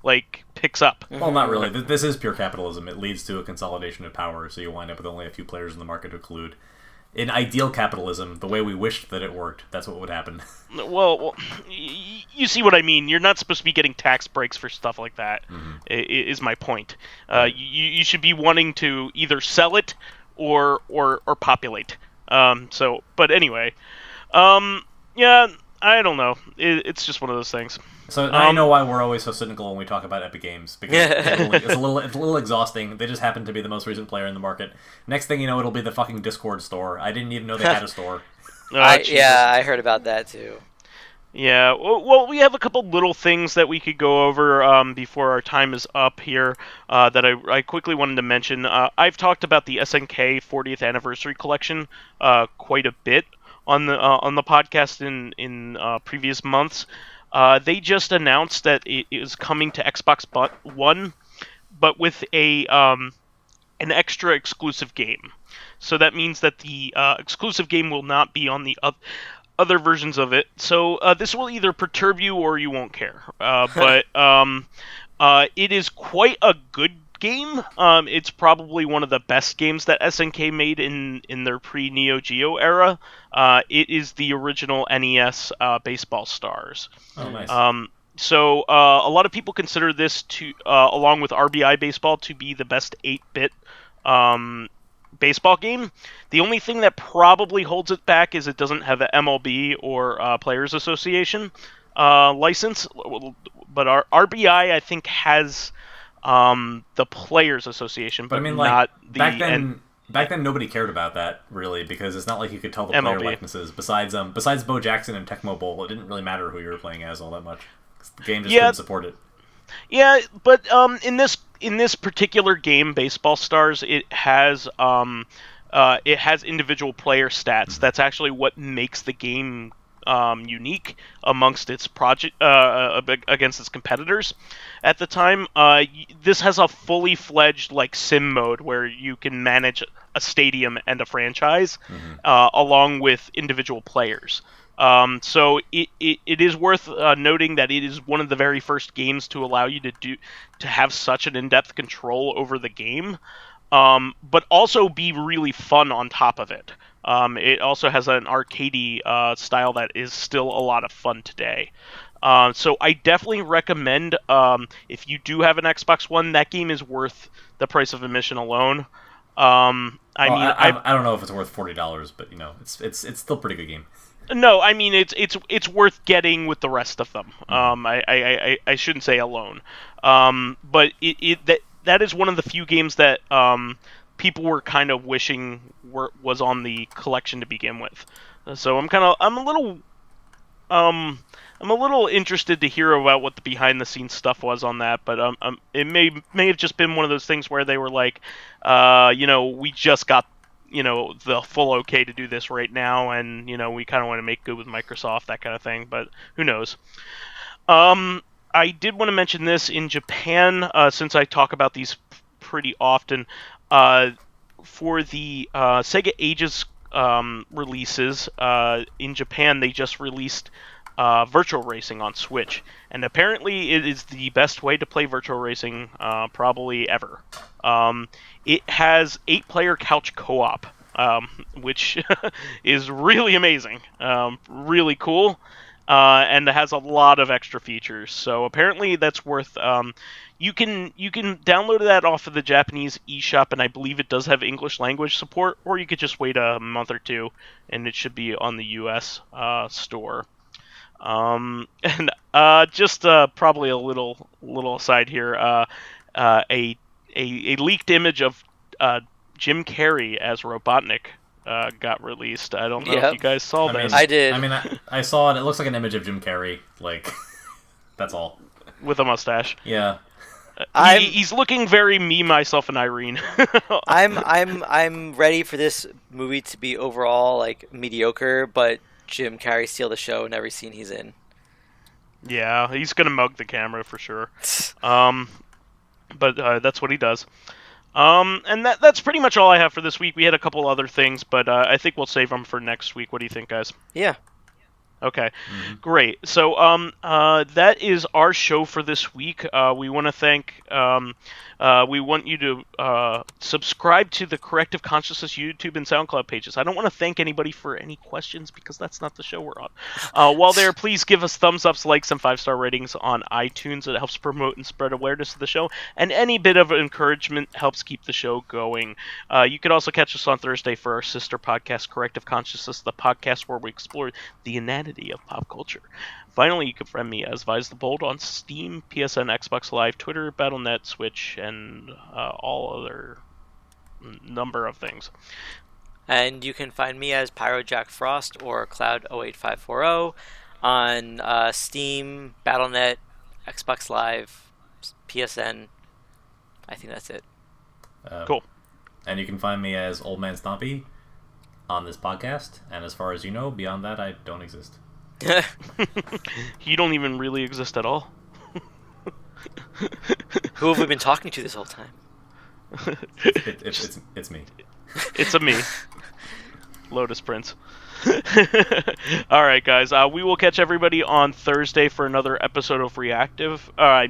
like picks up.
Well, not really. This is pure capitalism. It leads to a consolidation of power, so you wind up with only a few players in the market who collude. In ideal capitalism, the way we wished that it worked, that's what would happen.
Well, you see what I mean. You're not supposed to be getting tax breaks for stuff like that, is my point. You should be wanting to either sell it or populate. But anyway, yeah, I don't know. It's just one of those things.
So now you know why we're always so cynical when we talk about Epic Games, because it's a little exhausting. They just happen to be the most recent player in the market. Next thing you know, it'll be the fucking Discord store. I didn't even know they had a store.
I heard about that too.
Yeah, well, we have a couple little things that we could go over before our time is up here that I quickly wanted to mention. I've talked about the SNK 40th Anniversary Collection quite a bit on the podcast in previous months. They just announced that it is coming to Xbox One, but with an extra exclusive game. So that means that the exclusive game will not be on the other versions of it. So this will either perturb you or you won't care. But it is quite a good game. It's probably one of the best games that SNK made in their pre-Neo Geo era. It is the original NES Baseball Stars.
Oh, nice.
So a lot of people consider this to, along with RBI Baseball, to be the best 8-bit baseball game. The only thing that probably holds it back is it doesn't have an MLB or Players Association license. But our RBI, I think, has the Players Association, but I mean, like, not the...
Back then, nobody cared about that, really, because it's not like you could tell the player likenesses. Besides Bo Jackson and Tecmo Bowl, it didn't really matter who you were playing as all that much. The game just couldn't support it.
Yeah, but in this particular game, Baseball Stars, it has individual player stats. That's actually what makes the game unique amongst its against its competitors at the time. This has a fully fledged like sim mode where you can manage a stadium and a franchise along with individual players. So it is worth noting that it is one of the very first games to allow you to have such an in-depth control over the game, but also be really fun on top of it. It also has an arcadey style that is still a lot of fun today. So I definitely recommend, if you do have an Xbox One, that game is worth the price of admission alone. I
don't know if it's worth $40, but you know, it's still a pretty good game.
No, I mean it's worth getting with the rest of them. I shouldn't say alone, but that is one of the few games that people were kind of wishing was on the collection to begin with. So I'm a little interested to hear about what the behind the scenes stuff was on that, but it may have just been one of those things where they were like, we just got the full okay to do this right now, and we kind of want to make good with Microsoft, that kind of thing, but who knows. I did want to mention this in Japan, since I talk about these pretty often. For the Sega Ages releases in Japan, they just released Virtual Racing on Switch, and apparently it is the best way to play Virtual Racing probably ever. It has 8-player couch co-op, which is really amazing, really cool. and it has a lot of extra features. So apparently that's worth. You can download that off of the Japanese eShop, and I believe it does have English language support. Or you could just wait a month or two, and it should be on the U.S. Store. And just probably a little aside here. A leaked image of Jim Carrey as Robotnik got released. I don't know if you guys saw this.
I did.
I mean, I saw it. It looks like an image of Jim Carrey. Like, that's all.
With a mustache.
Yeah.
He's looking very me, myself, and Irene.
I'm ready for this movie to be overall like mediocre, but Jim Carrey steal the show in every scene he's in.
Yeah, he's gonna mug the camera for sure. But that's what he does. And that's pretty much all I have for this week. We had a couple other things, but I think we'll save them for next week. What do you think, guys?
Yeah.
Okay, great. So that is our show for this week. We want to thank. We want you to subscribe to the Corrective Consciousness YouTube and SoundCloud pages. I don't want to thank anybody for any questions because that's not the show we're on. While there, please give us thumbs ups, likes, and 5-star ratings on iTunes. It helps promote and spread awareness of the show, and any bit of encouragement helps keep the show going. You could also catch us on Thursday for our sister podcast, Corrective Consciousness, the podcast where we explore the inanity of pop culture. Finally, you can friend me as vysethebold on Steam, PSN, Xbox Live, Twitter, Battle.net, Switch, and all other number of things.
And you can find me as PyroJackFrost or Cloud08540 on Steam, Battle.net, Xbox Live, PSN. I think that's it.
Cool.
And you can find me as OldManStompy on this podcast. And as far as you know, beyond that, I don't exist.
You don't even really exist at all.
Who have we been talking to this whole time?
It's me.
It's a me. Lotus Prince. Alright, guys. We will catch everybody on Thursday for another episode of Corrective. Where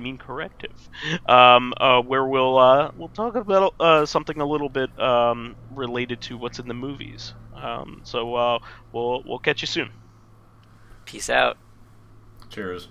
we'll talk about something a little bit related to what's in the movies. So we'll catch you soon.
Peace out.
Cheers.